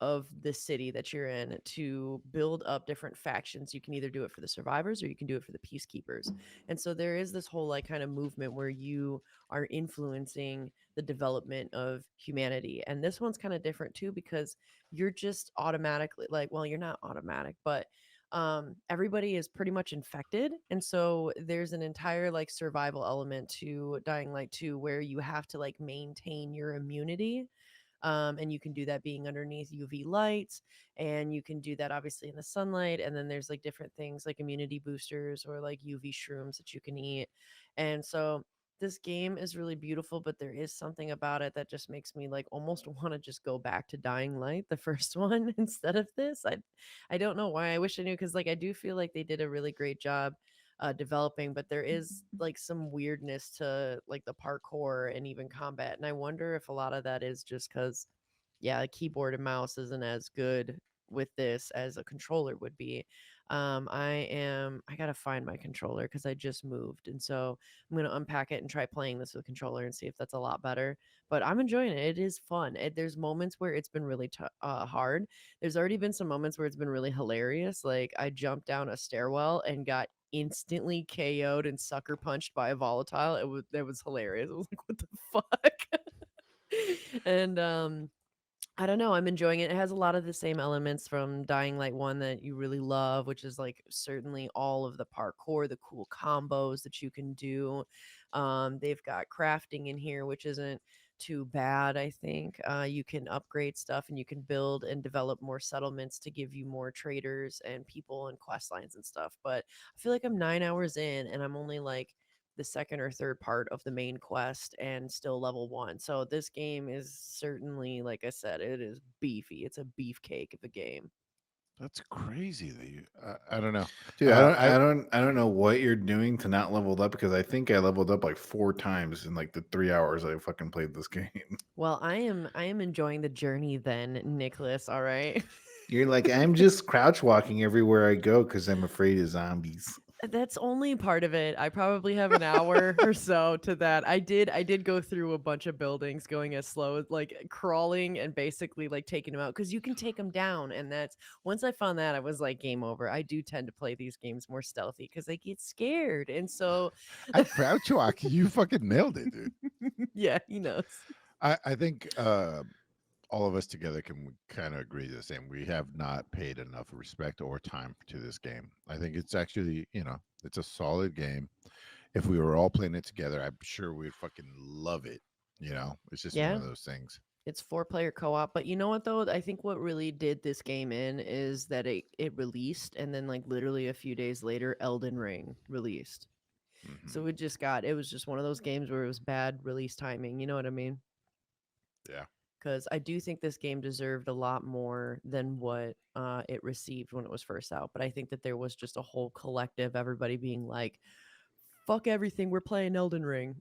of the city that you're in to build up different factions. You can either do it for the survivors or you can do it for the peacekeepers. And so there is this whole like kind of movement where you are influencing the development of humanity. And this one's kind of different too because you're just automatically like, well, you're not automatic, but everybody is pretty much infected, and so there's an entire like survival element to Dying Light 2 where you have to like maintain your immunity, and you can do that being underneath UV lights, and you can do that obviously in the sunlight, and then there's like different things like immunity boosters or like UV shrooms that you can eat. And so this game is really beautiful, but there is something about it that just makes me like almost want to just go back to Dying Light, the first one, instead of this. I don't know why. I wish I knew because like I do feel like they did a really great job developing, but there is like some weirdness to like the parkour and even combat. And I wonder if a lot of that is just because, yeah, a keyboard and mouse isn't as good with this as a controller would be. I gotta find my controller because I just moved, and so I'm gonna unpack it and try playing this with controller and see if that's a lot better. But I'm enjoying it. It is fun. There's moments where it's been really hard. There's already been some moments where it's been really hilarious. Like I jumped down a stairwell and got instantly KO'd and sucker punched by a volatile. It was hilarious. I was like, what the fuck? And I don't know. I'm enjoying it. It has a lot of the same elements from Dying Light 1 that you really love, which is like certainly all of the parkour, the cool combos that you can do. They've got crafting in here, which isn't too bad, I think. You can upgrade stuff and you can build and develop more settlements to give you more traders and people and quest lines and stuff. But I feel like I'm 9 hours in and I'm only like the second or third part of the main quest and still level 1. So this game is certainly, like I said, it is beefy. It's a beefcake of a game. That's crazy that you. I don't know. Dude, I I don't know what you're doing to not leveled up because I think I leveled up like 4 times in like the 3 hours I fucking played this game. Well, I am enjoying the journey then, Nicholas, all right? You're like, I'm just crouch walking everywhere I go because I'm afraid of zombies. That's only part of it. I probably have an hour or so to that. I did go through a bunch of buildings going as slow as like crawling and basically like taking them out because you can take them down. And that's once I found that I was like game over. I do tend to play these games more stealthy because I get scared. And so I crouch walk. You fucking nailed it, dude. yeah, he knows. I think all of us together can kind of agree the same. We have not paid enough respect or time to this game. I think it's actually, it's a solid game. If we were all playing it together, I'm sure we'd fucking love it. It's just one Yeah. of those things. It's 4-player co-op, but you know what though? I think what really did this game in is that it released and then like literally a few days later Elden Ring released. Mhm. So it was just one of those games where it was bad release timing, you know what I mean? Yeah. Because I do think this game deserved a lot more than what it received when it was first out. But I think that there was just a whole collective, everybody being like, fuck everything, we're playing Elden Ring.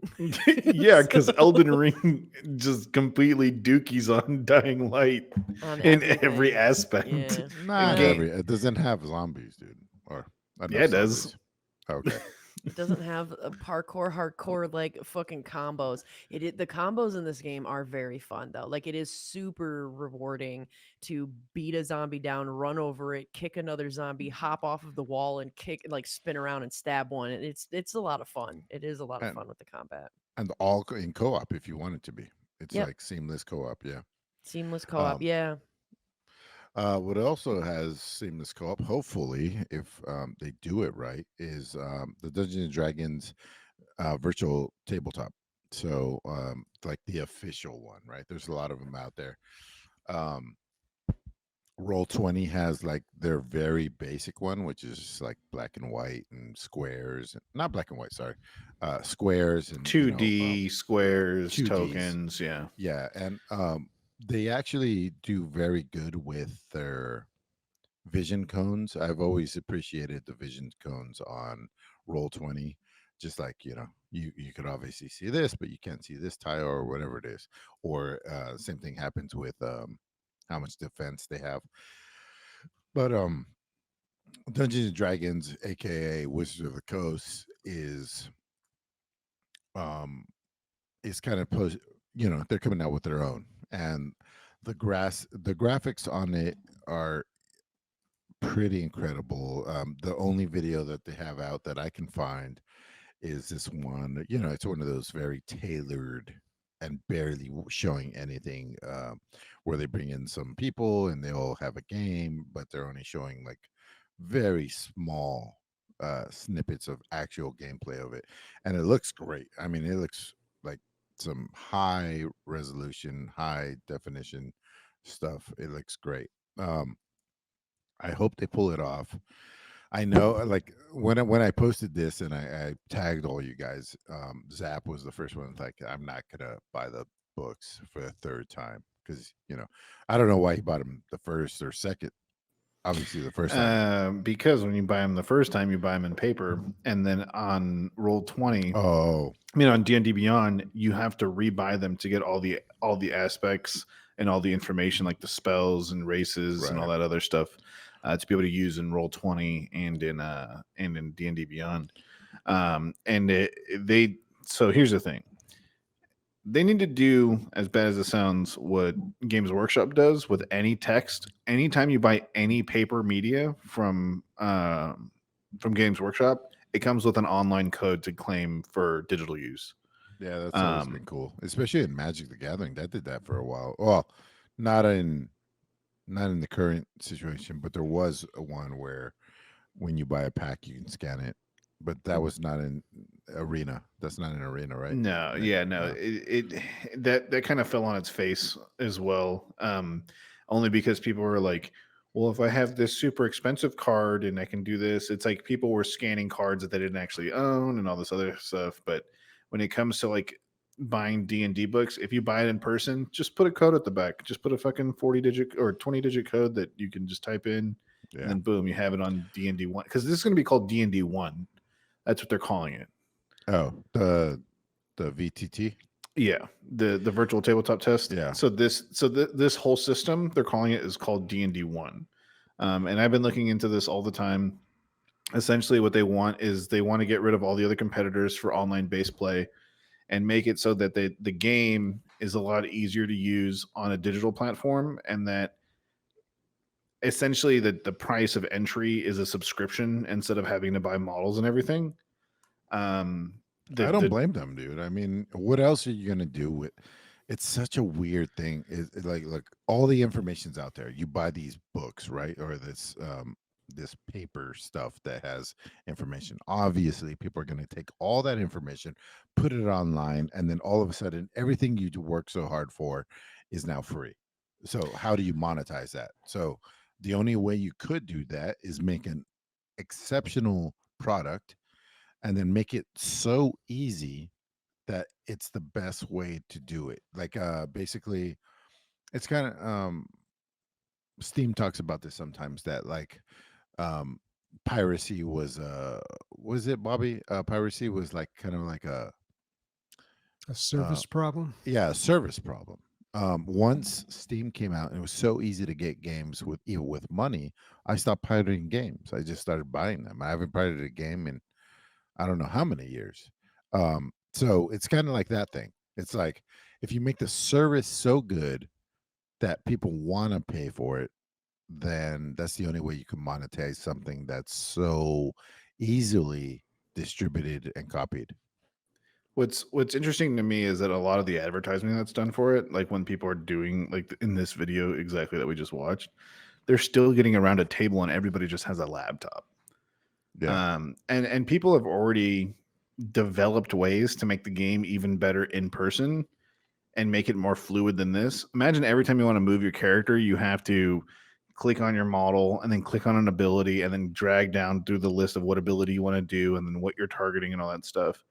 Yeah, because Elden Ring just completely dookies on Dying Light On in every everything. aspect. Yeah. Not Ga- every. It doesn't have zombies, dude, or Yeah, enough it does. zombies. Okay. It doesn't have a hardcore like fucking combos. The combos in this game are very fun though. Like it is super rewarding to beat a zombie down, run over it, kick another zombie, hop off of the wall and kick like spin around and stab one. And it's a lot of fun. It is a lot of And fun with the combat. and all in co-op if you want it to be. It's Yep. like seamless co-op. Yeah. Seamless co-op. Um, Yeah. what also has seamless co-op, hopefully, if they do it right, is the Dungeons and Dragons virtual tabletop. So, like the official one, right? There's a lot of them out there. Um, Roll20 has like their very basic one, which is just like black and white and squares. Not black and white, sorry. Squares and 2D squares, 2Ds. tokens. Yeah. Yeah, and they actually do very good with their vision cones. I've always appreciated the vision cones on Roll20. Just like you could obviously see this, but you can't see this tile or whatever it is. Or same thing happens with how much defense they have. But Dungeons and Dragons, aka Wizards of the Coast, is kind of they're coming out with their own, and the graphics on it are pretty incredible. The only video that they have out that I can find is this one. It's one of those very tailored and barely showing anything, where they bring in some people and they all have a game, but they're only showing like very small snippets of actual gameplay of it, and it looks great. I mean, it looks like some high resolution, high definition stuff. It looks great. I hope they pull it off. I know, like when I posted this and I tagged all you guys, Zap was the first one. Like, I'm not gonna buy the books for the third time because I don't know why he bought them the first or second. Obviously, the first time. Because when you buy them the first time, you buy them in paper, and then on Roll20, Oh, on D&D Beyond, you have to rebuy them to get all the aspects and all the information, like the spells and races and all Right. that other stuff, to be able to use in Roll20 and in D&D Beyond. So here's the thing. They need to do, as bad as it sounds, what Games Workshop does with any text. Anytime you buy any paper media from Games Workshop, it comes with an online code to claim for digital use. Yeah, that's always been cool, especially in Magic the Gathering. That did that for a while. Well, not in the current situation, but there was a one where when you buy a pack, you can scan it. But that was not in Arena. That's not in Arena, right? No, Right? yeah, no. No. That kind of fell on its face as well. Only because people were like, well, if I have this super expensive card and I can do this, it's like people were scanning cards that they didn't actually own and all this other stuff. But when it comes to like buying D&D books, if you buy it in person, just put a code at the back. Just put a fucking 40-digit or 20-digit code that you can just type in, Yeah. and then boom, you have it on D&D 1. Because this is going to be called D&D 1. That's what they're calling it. Oh, the VTT. Yeah, the virtual tabletop test. Yeah. So this whole system, they're calling it, is called D&D 1. And I've been looking into this all the time. Essentially, what they want is they want to get rid of all the other competitors for online base play and make it so that the game is a lot easier to use on a digital platform, and that essentially the price of entry is a subscription instead of having to buy models and everything. I don't blame them, dude. I mean, what else are you gonna do with? It's such a weird thing. It's like, look, all the information's out there. You buy these books, right, or this paper stuff that has information. Obviously, people are gonna take all that information, put it online, and then all of a sudden, everything you work so hard for is now free. So, how do you monetize that? So, the only way you could do that is make an exceptional product and then make it so easy that it's the best way to do it. Like basically it's kind of Steam talks about this sometimes, that like piracy was was it Bobby? Piracy was like kind of like A service problem. a service problem. Once Steam came out and it was so easy to get games with even with money, I stopped pirating games. I just started buying them. I haven't pirated a game in I don't know how many years. So it's kind of like that thing. It's like if you make the service so good that people want to pay for it, then that's the only way you can monetize something that's so easily distributed and copied. What's interesting to me is that a lot of the advertising that's done for it, like when people are doing like in this video exactly that we just watched, they're still getting around a table and everybody just has a laptop. Yeah. And people have already developed ways to make the game even better in person and make it more fluid than this. Imagine every time you want to move your character, you have to click on your model and then click on an ability and then drag down through the list of what ability you want to do and then what you're targeting and all that stuff.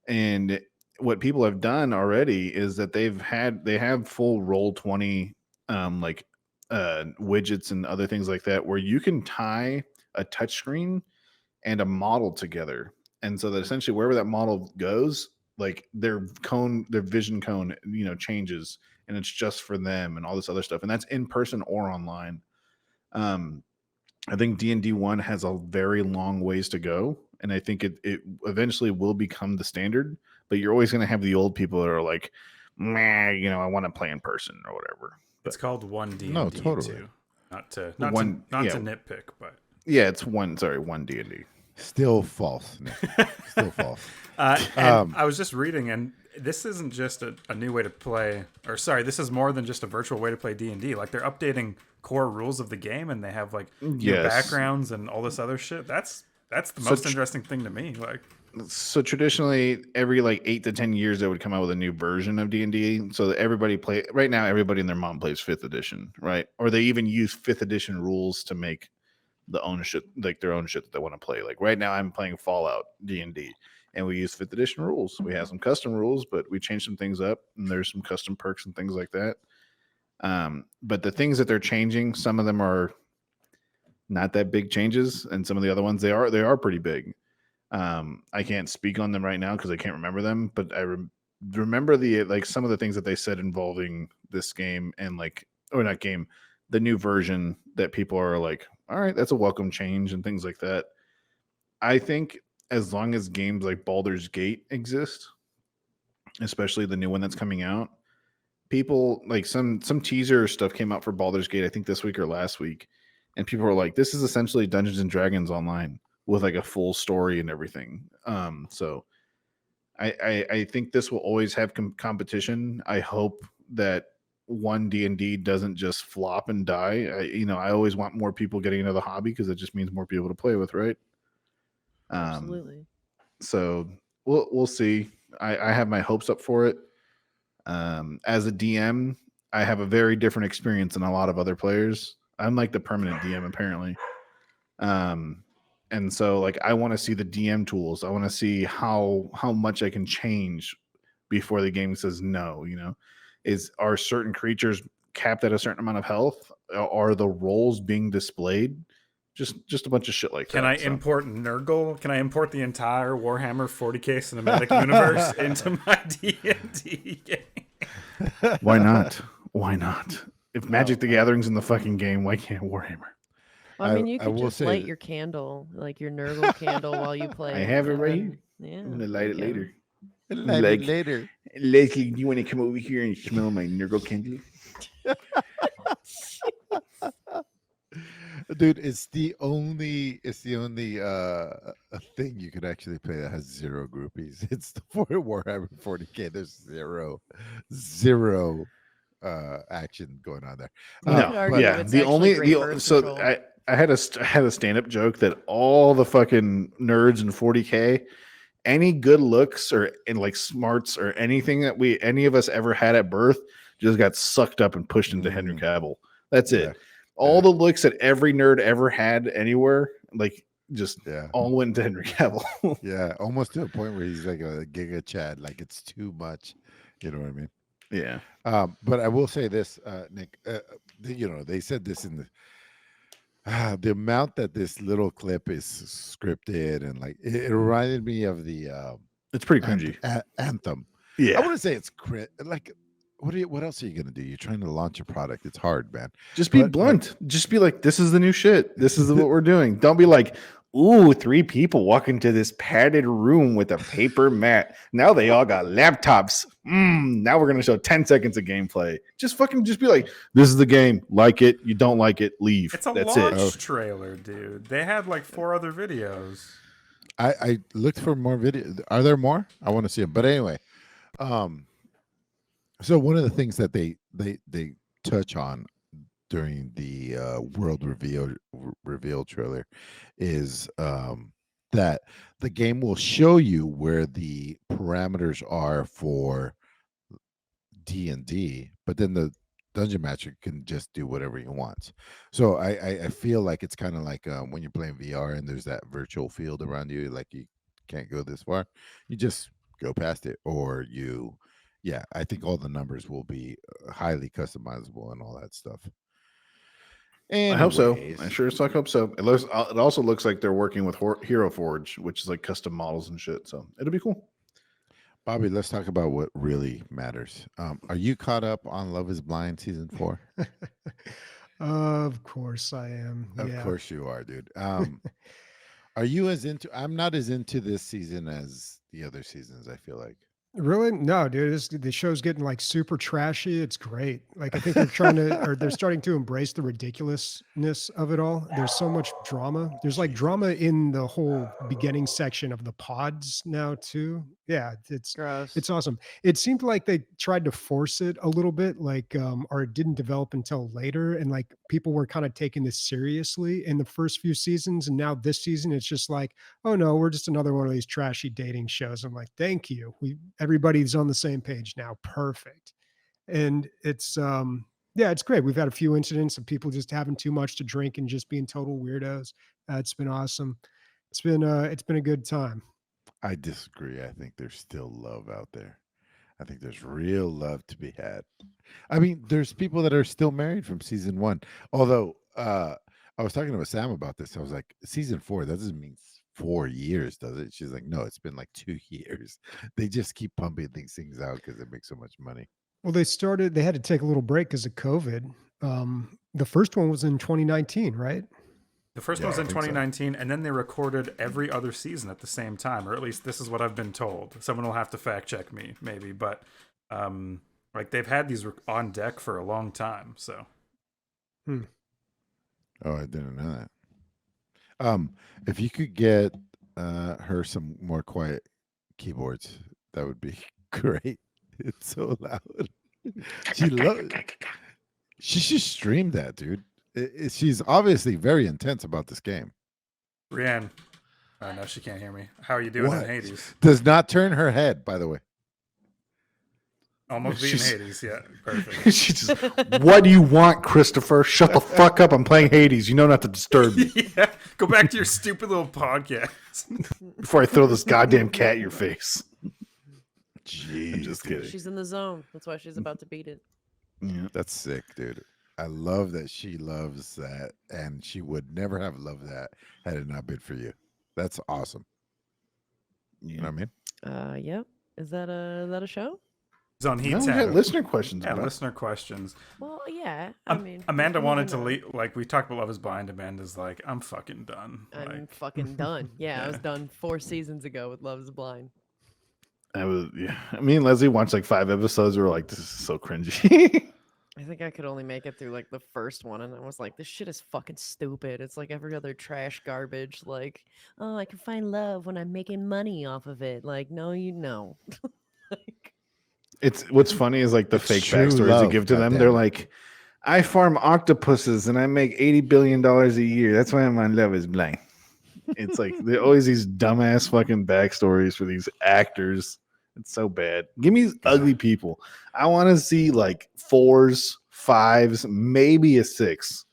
And what people have done already is that they have full Roll20 like widgets and other things like that where you can tie a touchscreen and a model together. And so that essentially wherever that model goes, like their vision cone, changes and it's just for them and all this other stuff. And that's in person or online. I think D&D 1 has a very long ways to go. And I think it eventually will become the standard, but you're always going to have the old people that are like, meh, I want to play in person or whatever. It's called 1D&D No, totally. too. Not to nitpick, but yeah, it's one D&D. Still false. Nick. Still false. And I was just reading, and this isn't just a new way to play, or sorry, this is more than just a virtual way to play D&D. Like they're updating core rules of the game, and they have like new backgrounds and all this other shit. That's the most interesting thing to me. Like, so traditionally, every like 8 to 10 years, they would come out with a new version of D&D. So that everybody right now, everybody and their mom plays 5th edition, right? Or they even use 5th edition rules to make the ownership, like their own shit that they want to play. Like right now, I'm playing Fallout D&D, and we use 5th edition rules. We have some custom rules, but we changed some things up, and there's some custom perks and things like that. But the things that they're changing, some of them are not that big changes, and some of the other ones they are pretty big. I can't speak on them right now because I can't remember them, but I remember some of the things that they said involving this game and the new version that people are like, all right, that's a welcome change and things like that. I think as long as games like Baldur's Gate exist, especially the new one that's coming out, people like some teaser stuff came out for Baldur's Gate, I think this week or last week, and people were like, this is essentially Dungeons and Dragons online with like a full story and everything. So I think this will always have competition. I hope that one D&D doesn't just flop and die. I always want more people getting into the hobby because it just means more people to play with, right? Absolutely. So we'll see. I have my hopes up for it. As a DM, I have a very different experience than a lot of other players. I'm like the permanent DM apparently. And so like I want to see the DM tools. I want to see how much I can change before the game says no, are certain creatures capped at a certain amount of health? Are the roles being displayed? Just a bunch of shit like that. Can I import Nurgle? Can I import the entire Warhammer 40K cinematic universe into my D&D game? Why not? Why not? If Magic the Gathering's in the fucking game, why can't Warhammer? Well, I mean, you I could will just say light that- your candle, like your Nurgle candle, while you play. I have it right and here. then- Yeah, I'm gonna light it you can. later. Like, later. Leslie, do you want to come over here and smell my Nurgle candle? Dude, it's the only thing you could actually play that has 0 groupies. It's the Warhammer 40K. There's zero action going on there. You could argue Yeah. it's The actually only great birth so control. I had a stand-up joke that all the fucking nerds in 40K, any good looks or like smarts or anything that any of us ever had at birth just got sucked up and pushed into Henry Cavill. That's it. All the looks that every nerd ever had anywhere, like just all went to Henry Cavill. Yeah, almost to a point where he's like a Giga Chad, like it's too much. You know what I mean? Yeah. But I will say this, Nick. They said this in the amount that this little clip is scripted and like it reminded me of the It's pretty cringy. Anthem. I Yeah. wouldn't say it's like what else are you gonna do? You're trying to launch a product. It's hard, man. Just be But, like- blunt. Just be like, this is the new shit. This is what we're doing. Don't be like, ooh, 3 people walk into this padded room with a paper mat. Now they all got laptops. Now we're going to show 10 seconds of gameplay. Just be like, this is the game. Like it. You don't like it. Leave. It's a That's launch it. trailer, dude. They had like 4 other videos. I looked for more videos. Are there more? I want to see them. But anyway, so one of the things that they touch on during the world reveal trailer is that the game will show you where the parameters are for D&D, but then the dungeon master can just do whatever he wants. So I feel like it's kind of like when you're playing VR and there's that virtual field around you, like you can't go this far, you just go past it, or I think all the numbers will be highly customizable and all that stuff. I hope so. Anyways. I sure as fuck hope so. It also looks like they're working with Hero Forge, which is like custom models and shit. So it'll be cool. Bobby, let's talk about what really matters. Are you caught up on Love is Blind season 4? Of course I am. Of Yeah. course you are, dude. Are you as into? I'm not as into this season as the other seasons, I feel like. Really? No, dude. The show's getting like super trashy. It's great. Like I think they're starting to embrace the ridiculousness of it all. There's so much drama. There's like drama in the whole beginning section of the pods now too. Yeah, Gross. it's awesome. It seemed like they tried to force it a little bit, like or it didn't develop until later, and like people were kind of taking this seriously in the first few seasons, and now this season it's just like, oh no, we're just another one of these trashy dating shows. I'm like, thank you. Everybody's on the same page now. Perfect. And it's it's great. We've had a few incidents of people just having too much to drink and just being total weirdos. It's been awesome. It's been a good time. I disagree. I think there's still love out there. I think there's real love to be had. I mean, there's people that are still married from season 1. Although I was talking to Sam about this. I was like, season 4, that doesn't mean 4 years, does it? She's like, no, it's been like 2 years. They just keep pumping these things out because it makes so much money. Well, they had to take a little break because of COVID. The first one was in 2019, right? The first one was in 2019, and then they recorded every other season at the same time, or at least this is what I've been told. Someone will have to fact check me, maybe, but like they've had these on deck for a long time. So, Oh, I didn't know that. If you could get her some more quiet keyboards, that would be great. It's so loud. She should stream that, dude. She's obviously very intense about this game. Brienne, no, she can't hear me. How are you doing in Hades? Does not turn her head, by the way. Almost beating Hades, yeah, perfect. She just, what do you want, Christopher? Shut the fuck up. I'm playing Hades. You know not to disturb me Yeah, go back to your stupid little podcast. before I throw this goddamn cat in your face. Jeez, I'm just kidding. She's in the zone. That's why she's about to beat it. Yeah. That's sick, dude. I love that she loves that, and she would never have loved that had it not been for you. That's awesome. You know what I mean? Yep. Is that a show? It's on Heat No, we 10. got listener questions. Yeah, about it. listener questions. Well, yeah. I mean, Amanda you wanted never to know. leave. Like, we talked about Love is Blind. Amanda's like, I'm fucking done. I'm Like, fucking done. Yeah, I was Yeah. done 4 seasons ago with Love is Blind. Me and Leslie watched like 5 episodes. We were like, this is so cringy. I think I could only make it through like the first one, and I was like, this shit is fucking stupid. It's like every other trash garbage. Like, oh, I can find love when I'm making money off of it. Like, no, you know. Like, It's what's funny is like the It's fake true backstories love, they give to them. goddammit. They're like, I farm octopuses and I make $80 billion a year. That's why I'm on Love is Blind. It's like they're always these dumbass fucking backstories for these actors. It's so bad. Give me ugly people. I want to see like 4s, 5s, maybe a 6.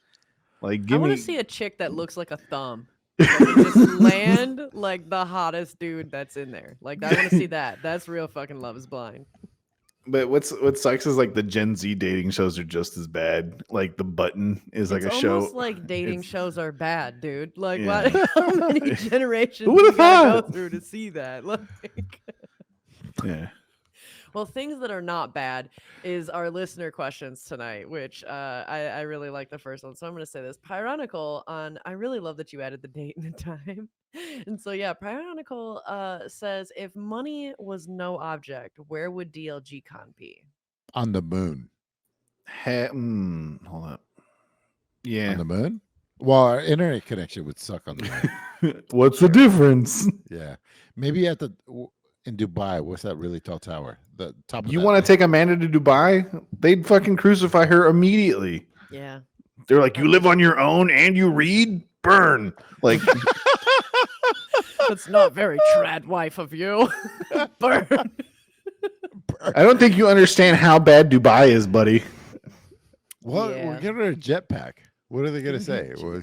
Like, I give want me. to see a chick that looks like a thumb. Like, just land like the hottest dude that's in there. Like, I want to see that. That's real fucking Love is Blind. But what sucks is like the Gen Z dating shows are just as bad. Like the Button is like It's a show. almost like dating it's- shows are bad, dude. Like, Yeah. how many generations Who do you would've gotta go thought? through to see that? Like, Yeah. well, things that are not bad is our listener questions tonight, which I really like the first one. So I'm going to say this. Pyronical on, I really love that you added the date and the time. And so, yeah, Pyronical says, if money was no object, where would DLG Con be? On the moon. Hold up. Yeah. On the moon? Well, our internet connection would suck on the moon. What's the difference? Yeah. Maybe in Dubai, what's that really tall tower? The top of You that want to thing. take Amanda to Dubai? They'd fucking crucify her immediately. Yeah. They're like, you live on your own and you read? Burn. Like, That's not very trad wife of you. Burn. I don't think you understand how bad Dubai is, buddy. Well, Yeah. we're giving her a jetpack. What are they going to say? Well,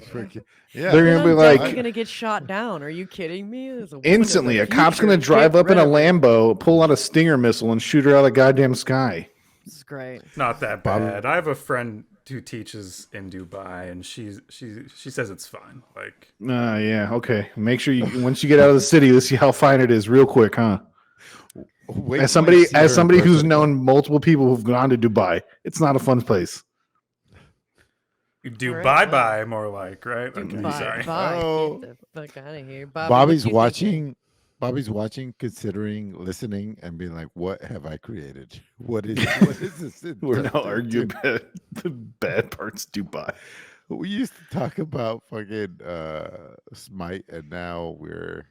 yeah. They're Then gonna be I'm like- definitely gonna get shot down. Are you kidding me? There's a woman in Instantly, the a cop's going to future. drive Get up in rid a of her. Lambo, pull out a Stinger missile, and shoot her out of the goddamn sky. This is great. Not that Bobby- bad. I have a friend who teaches in Dubai, and she says it's fine. Like, Yeah, okay. Make sure you once you get out of the city, let's see how fine it is, real quick, huh? Wait As till you see her in somebody who's person. known multiple people who've gone to Dubai, it's not a fun place. you do Right, bye well. bye, more like, right? Okay, Bye, sorry. bye. Oh. Get the fuck out of here. Bobby, Bobby's what you thinking? watching, considering, listening, and being like, "What have I created? What is this?" We're now Dude, arguing about the bad parts of Dubai. We used to talk about fucking Smite, and now we're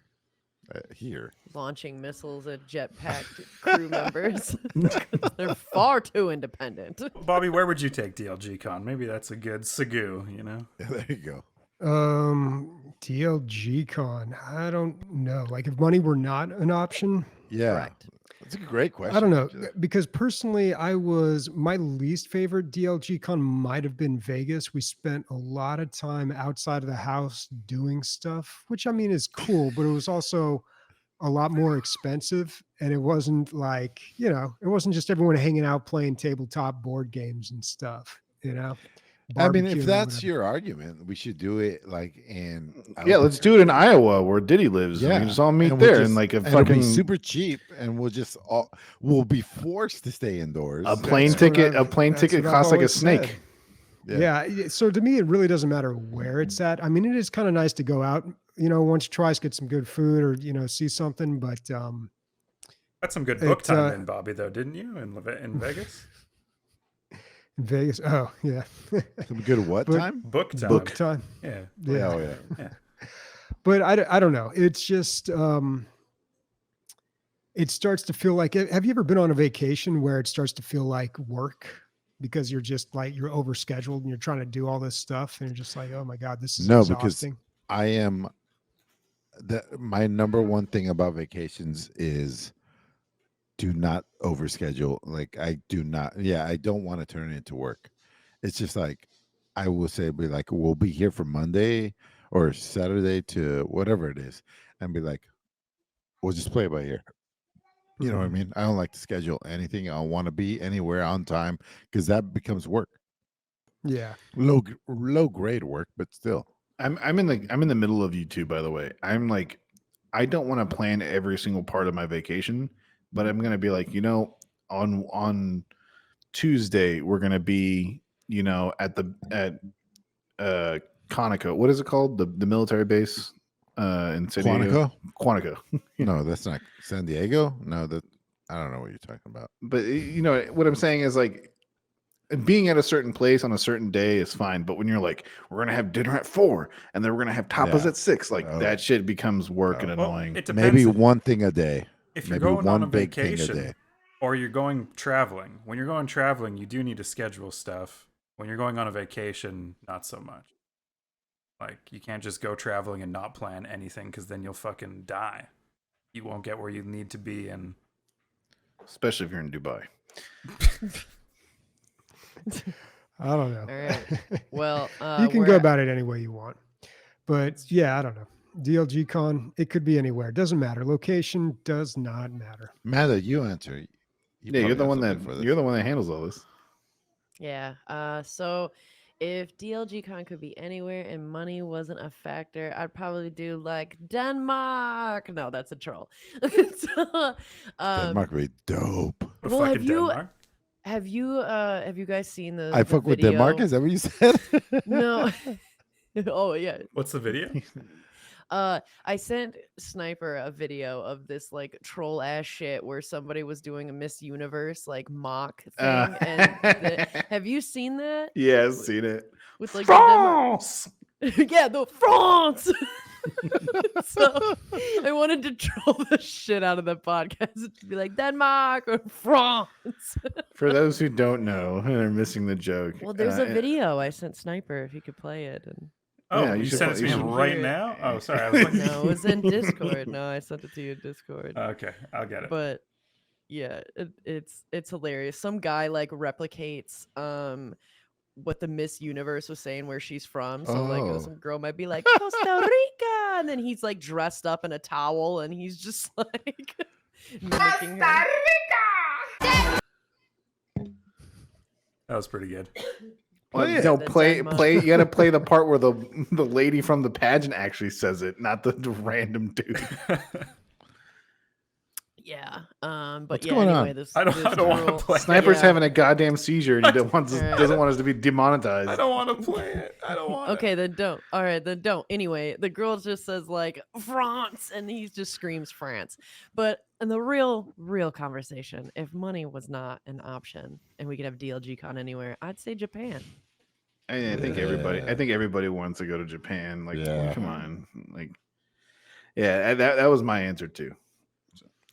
here. Launching missiles at jetpack crew members. 'Cause they're far too independent. Bobby, where would you take DLG Con? Maybe that's a good Segu, you know? There you go. DLG Con. I don't know. Like if money were not an option, Yeah, Correct. that's a great question. I don't know. actually. Because personally, my least favorite DLG Con might have been Vegas. We spent a lot of time outside of the house doing stuff, which I mean is cool, but it was also a lot more expensive. And it wasn't like, it wasn't just everyone hanging out playing tabletop board games and stuff, I mean, barbecuing if or that's whatever. your argument, we should do it like in. Yeah, let's do it in Iowa where Diddy lives. Yeah, we can just all meet and we'll there just- and like a and it'll be fucking super cheap, and we'll be forced to stay indoors. a plane That's what ticket. A I've- plane that's ticket what I've costs like a always snake. said. Yeah. So to me, it really doesn't matter where it's at. I mean, it is kind of nice to go out, once or twice, get some good food or, see something. But That's some good book It, time in Bobby, though, didn't you? In Vegas? in Vegas, oh, yeah. Some good what But- time? Book time. Book time. Yeah. Yeah. Oh yeah. But I don't know. It's just, it starts to feel like, have you ever been on a vacation where it starts to feel like work? Because you're just like, you're overscheduled and you're trying to do all this stuff. And you're just like, oh my God, this is No, because exhausting. I am. My number one thing about vacations is do not overschedule. Like I do not. Yeah, I don't want to turn it into work. It's just like I will say, be like, we'll be here from Monday or Saturday to whatever it is, and be like, we'll just play it by ear. You know what I mean? I don't like to schedule anything. I want to be anywhere on time because that becomes work. Yeah. Low grade work, but still. I'm in the middle of you two, by the way. I'm like, I don't want to plan every single part of my vacation, but I'm gonna be like, on Tuesday we're gonna be, at Conoco. What is it called? The military base in San Diego. Quantico. No, that's not San Diego. No, I don't know what you're talking about. But what I'm saying is like being at a certain place on a certain day is fine. But when you're like, we're gonna have dinner at 4 and then we're gonna have tapas Yeah. at 6, like Oh. that shit becomes work and Well, annoying. it depends. Maybe one thing a day. if you're maybe going on one a big thing a vacation day. or you're going traveling. When you're going traveling, you do need to schedule stuff. When you're going on a vacation, not so much. Like, you can't just go traveling and not plan anything because then you'll fucking die. You won't get where you need to be. And Especially if you're in Dubai. I don't know. All right. Well, You can we're go at- about it any way you want. But yeah, I don't know. DLG Con, it could be anywhere. Doesn't matter. Location does not matter. Manda, you answer. Yeah, you're the one that handles all this. Yeah. So if DLG Con could be anywhere and money wasn't a factor, I'd probably do like Denmark. No, that's a troll. So, Denmark would be dope. well, Fucking Denmark. have you guys seen the I the fuck with video? Denmark. Is that what you said? No. Oh yeah. What's the video? I sent Sniper a video of this like troll ass shit where somebody was doing a Miss Universe like mock thing. Have you seen that? Yeah, I've seen it. With like France! yeah, the France. So I wanted to troll the shit out of the podcast to be like Denmark or France. For those who don't know and are missing the joke. Well, there's a video I sent Sniper if you could play it. And Oh, Yeah, you you should sent it to play- me you should right hear it. now? Oh, sorry. I was like, no, it was in Discord. No, I sent it to you in Discord. Okay, I'll get it. But yeah, it's hilarious. Some guy like replicates what the Miss Universe was saying where she's from. So like Oh. some girl might be like Costa Rica, and then he's like dressed up in a towel, and he's just like mimicking her. That was pretty good. Well, Play it. no, The play. Denmark. You got to play the part where the lady from the pageant actually says it, not the random dude. Yeah. But What's yeah. going Anyway, on? this I don't want to girl- play. Sniper's Yeah. having a goddamn seizure and he Alright. doesn't want us to be demonetized. I don't want to play it. I don't want Okay, then don't. All right, then don't. Anyway, the girl just says like France, and he just screams France. But in the real conversation, if money was not an option and we could have DLG Con anywhere, I'd say Japan. I think everybody wants to go to Japan. Like, Yeah. come on, like, yeah, that was my answer too.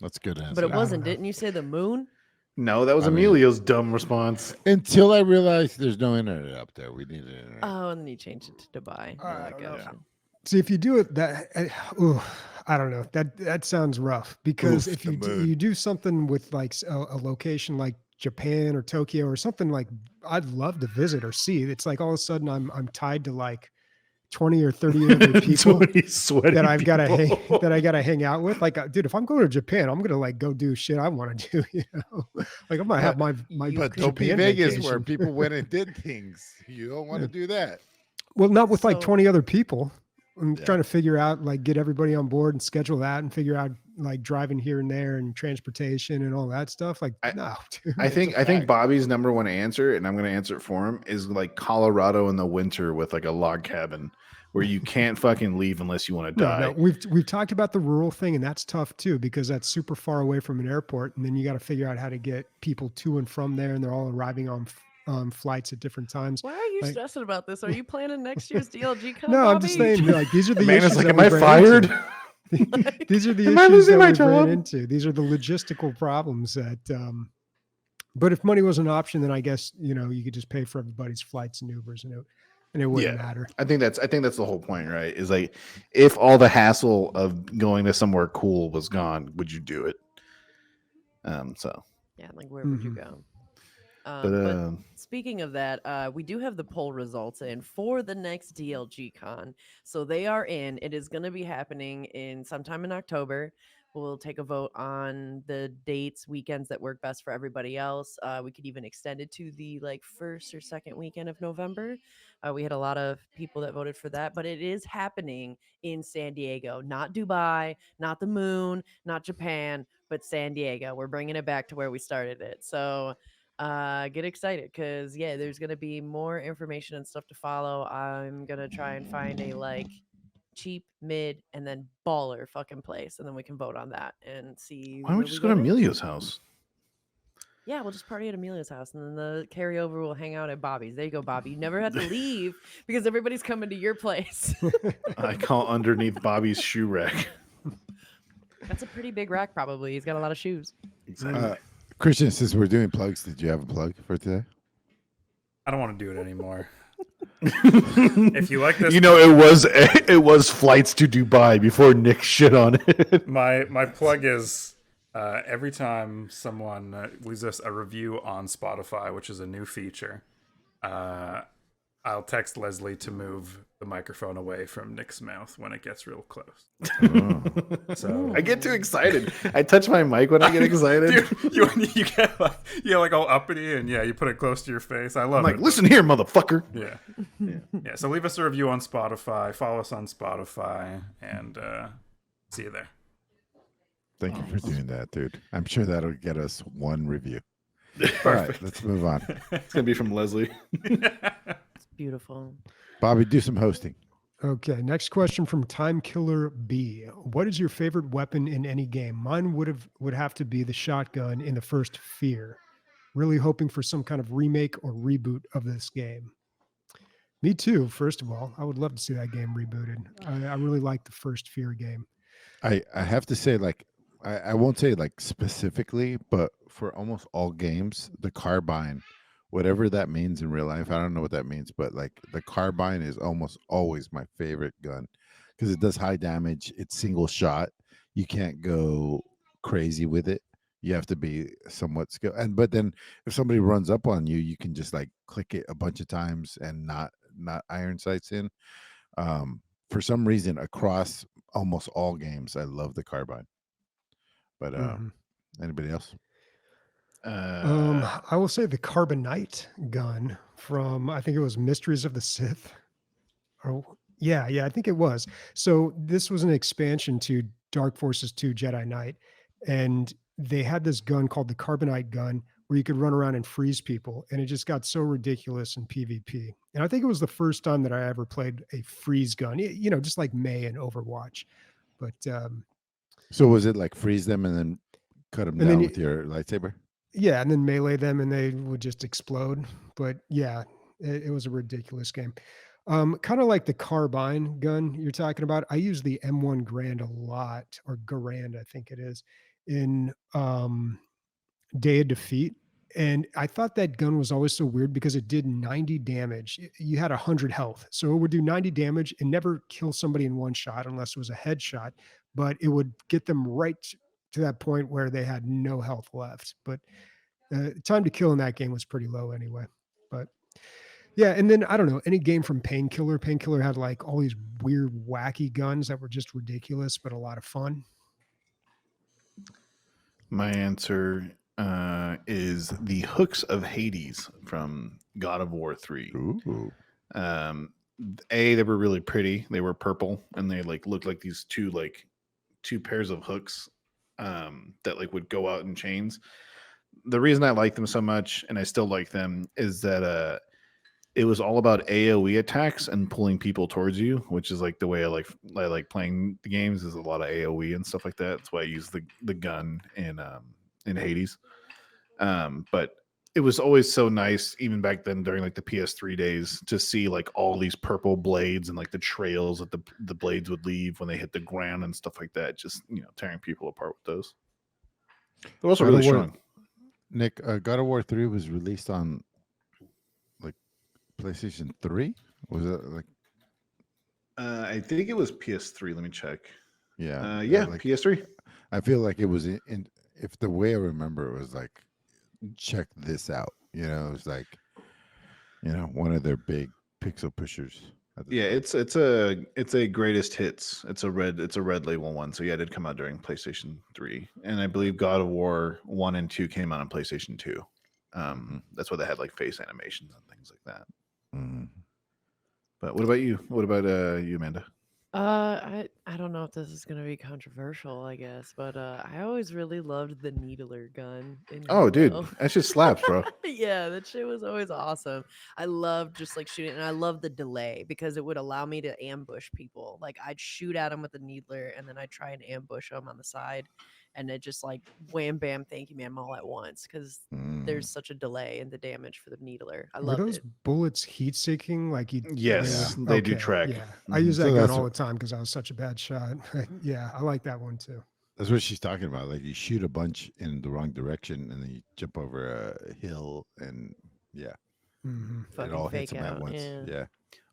That's a good answer. But it don't wasn't. know. Didn't you say the moon? No, that was I mean- Emilio's dumb response. Until I realized there's no internet up there. We need internet. Oh, and then you changed it to Dubai. I Yeah, don't know. gotcha. See, if you do it, I don't know. That sounds rough because Oof, if the you moon. you do something with like a location like Japan or Tokyo or something like I'd love to visit or see. It's like all of a sudden I'm tied to like 20 or 30 other people that I've got to hang out with. Like, dude, if I'm going to Japan, I'm gonna like go do shit I want to do. You know, like I'm gonna have my But don't be Japan Vegas where vacation. people went and did things. You don't want to do that. Well, not with like So- 20 other people. I'm Yeah. trying to figure out like get everybody on board and schedule that and figure out like driving here and there and transportation and all that stuff. Like, no, dude, I it's think a I think fact. Bobby's number one answer, and I'm going to answer it for him, is like Colorado in the winter with like a log cabin where you can't fucking leave unless you want to die. No, we've talked about the rural thing, and that's tough too because that's super far away from an airport, and then you got to figure out how to get people to and from there, and they're all arriving on flights at different times. Why are you Like- stressing about this? Are you planning next year's DLG Con? No, I'm just Bobby? saying, like these are the Amanda's issues. like, that am I we ran fired? into. These are the Am I issues losing that my we've ran job? into. These are the logistical problems that. But if money was an option, then I guess you could just pay for everybody's flights and Ubers, and it wouldn't Yeah. matter. I think that's the whole point, right? Is like if all the hassle of going to somewhere cool was gone, would you do it? So, Yeah, like where would you Mhm. go? but But speaking of that, we do have the poll results in for the next DLG Con. So they are in. It is going to be happening in sometime in October. We'll take a vote on the dates, weekends that work best for everybody else. We could even extend it to the like first or second weekend of November. We had a lot of people that voted for that, but it is happening in San Diego, not Dubai, not the moon, not Japan, but San Diego. We're bringing it back to where we started it. So get excited because there's gonna be more information and stuff to follow. I'm gonna try and find a like cheap, mid, and then baller fucking place, and then we can vote on that and see. why don't where we just go go to next. Emilio's house? Yeah, we'll just party at Emilio's house, and then the carryover will hang out at Bobby's. There you go, Bobby. You never have to leave because everybody's coming to your place. I call underneath Bobby's shoe rack. That's a pretty big rack, probably. He's got a lot of shoes. Exactly. Christian, since we're doing plugs, did you have a plug for today? I don't want to do it anymore. If you like this, it was flights to Dubai before Nick shit on it. my plug is every time someone leaves us a review on Spotify, which is a new feature, I'll text Leslie to move the microphone away from Nick's mouth when it gets real close. Oh. So I get too excited. I touch my mic when I get excited. Dude, you get like all uppity, and you put it close to your face. I love I'm like, it. listen here, motherfucker. Yeah. So leave us a review on Spotify. Follow us on Spotify, and see you there. Thank you for doing that, dude. I'm sure that'll get us one review. All right, let's move on. It's gonna be from Leslie. It's beautiful. Bobby, do some hosting. Okay, next question from Time Killer B. What is your favorite weapon in any game? Mine would have to be the shotgun in the first Fear. Really hoping for some kind of remake or reboot of this game. Me too, first of all. I would love to see that game rebooted. I really like the first Fear game. I have to say, like, I won't say like specifically, but for almost all games, the carbine, whatever that means in real life, I don't know what that means, but like the carbine is almost always my favorite gun because it does high damage. It's single shot. You can't go crazy with it. You have to be somewhat skilled. But then if somebody runs up on you, you can just like click it a bunch of times and not iron sights in. For some reason, across almost all games, I love the carbine. But anybody else? I will say the Carbonite gun from, I think it was Mysteries of the Sith. Oh, yeah, I think it was. So this was an expansion to Dark Forces 2 Jedi Knight, and they had this gun called the Carbonite gun where you could run around and freeze people, and it just got so ridiculous in PvP. And I think it was the first time that I ever played a freeze gun, just like May and Overwatch. But so was it like freeze them and then cut them down with your lightsaber? Yeah, and then melee them and they would just explode. But yeah, it was a ridiculous game. Kind of like the carbine gun you're talking about. I use the M1 Garand a lot, or Garand, I think it is, in Day of Defeat. And I thought that gun was always so weird because it did 90 damage. You had 100 health. So it would do 90 damage and never kill somebody in one shot unless it was a headshot, but it would get them right to that point where they had no health left. But time to kill in that game was pretty low anyway. But yeah, and then I don't know, any game from Painkiller. Painkiller had like all these weird, wacky guns that were just ridiculous, but a lot of fun. My answer is the hooks of Hades from God of War 3. Ooh. They were really pretty. They were purple, and they like looked like these two pairs of hooks that like would go out in chains. The reason I like them so much, and I still like them, is that it was all about AoE attacks and pulling people towards you, which is like the way I like playing the games, is a lot of AoE and stuff like that. That's why I use the gun in Hades. But it was always so nice, even back then during like the PS3 days, to see like all these purple blades and like the trails that the blades would leave when they hit the ground and stuff like that. Just tearing people apart with those. They're also really strong. Nick, God of War 3 was released on like PlayStation 3. Was it like? I think it was PS3. Let me check. Yeah. Like, PS3. I feel like it was if the way I remember it was like, check this out. It was like, one of their big pixel pushers. Yeah, it's a greatest hits. It's a red label one. So yeah, it did come out during PlayStation 3, and I believe God of War 1 and 2 came out on PlayStation 2. That's why they had like face animations and things like that. Mm-hmm. But what about you? What about you, Amanda? I don't know if this is gonna be controversial, I guess, but I always really loved the needler gun. Oh, dude, that shit slaps, bro. Yeah, that shit was always awesome. I loved just like shooting, and I loved the delay because it would allow me to ambush people. Like I'd shoot at them with the needler, and then I'd try and ambush them on the side, and it just like wham bam, thank you, ma'am, all at once because there's such a delay in the damage for the needler. I love those bullets heat seeking? Like yes, they do track. Yeah, I use that gun all the time because I was such a bad shot. Yeah, I like that one too. That's what she's talking about. Like you shoot a bunch in the wrong direction and then you jump over a hill and it all hits them at once. Yeah.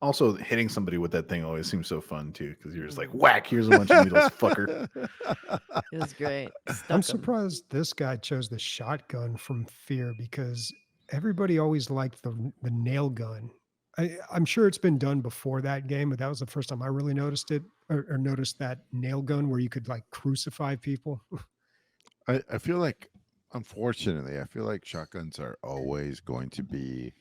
Also, hitting somebody with that thing always seems so fun too, because you're just like, whack, here's a bunch of needles, fucker. It was great. I'm surprised this guy chose the shotgun from Fear because everybody always liked the nail gun. I'm sure it's been done before that game, but that was the first time I really noticed it, or noticed that nail gun where you could like crucify people. I feel like, unfortunately, I feel like shotguns are always going to be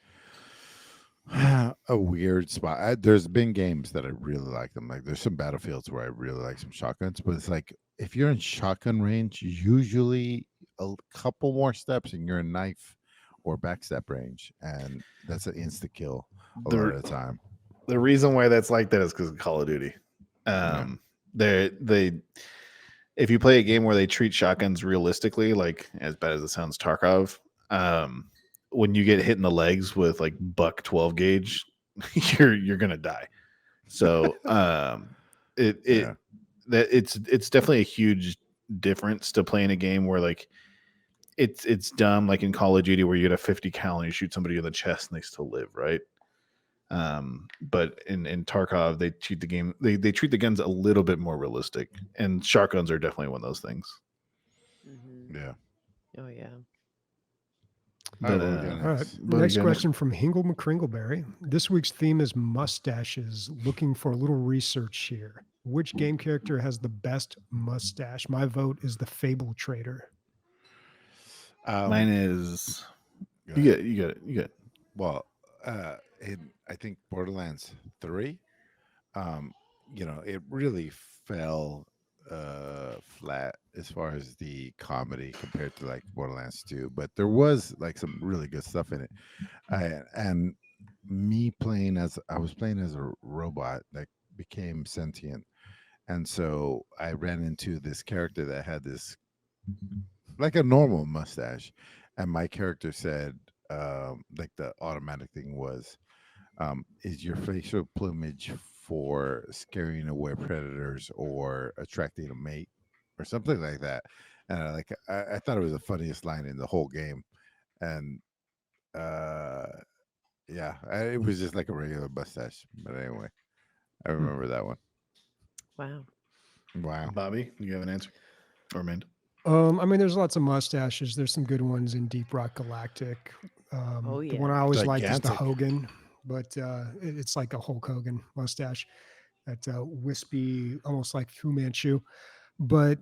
a weird spot. There's been games that I really like them. Like there's some battlefields where I really like some shotguns, but it's like if you're in shotgun range, usually a couple more steps and you're in knife or backstep range, and that's an insta kill a lot of the time. The reason why that's like that is because of Call of Duty. They if you play a game where they treat shotguns realistically, like as bad as it sounds, Tarkov, when you get hit in the legs with like buck 12 gauge, you're gonna die. So it's definitely a huge difference to playing a game where like it's dumb, like in Call of Duty where you get a 50 cal and you shoot somebody in the chest and they still live, right? But in Tarkov they treat the game they treat the guns a little bit more realistic, and shotguns are definitely one of those things. Yeah. Oh yeah. But, All right. Next question from Hingle McCringleberry. This week's theme is mustaches. Looking for a little research here. Which game character has the best mustache? My vote is the Fable Trader. Mine is you get it. Well, I think Borderlands 3, it really fell flat as far as the comedy compared to like Borderlands 2, but there was like some really good stuff in it. And me I was playing as a robot that became sentient, and so I ran into this character that had this like a normal mustache, and my character said, like the automatic thing was, is your facial plumage for scaring away predators or attracting a mate or something like that? And I thought it was the funniest line in the whole game. And it was just like a regular mustache. But anyway, I remember that one. Wow. Bobby, you have an answer? Or Amanda? I mean, there's lots of mustaches. There's some good ones in Deep Rock Galactic. The one I always liked is the Hogan, but it's like a Hulk Hogan mustache, that wispy, almost like Fu Manchu. But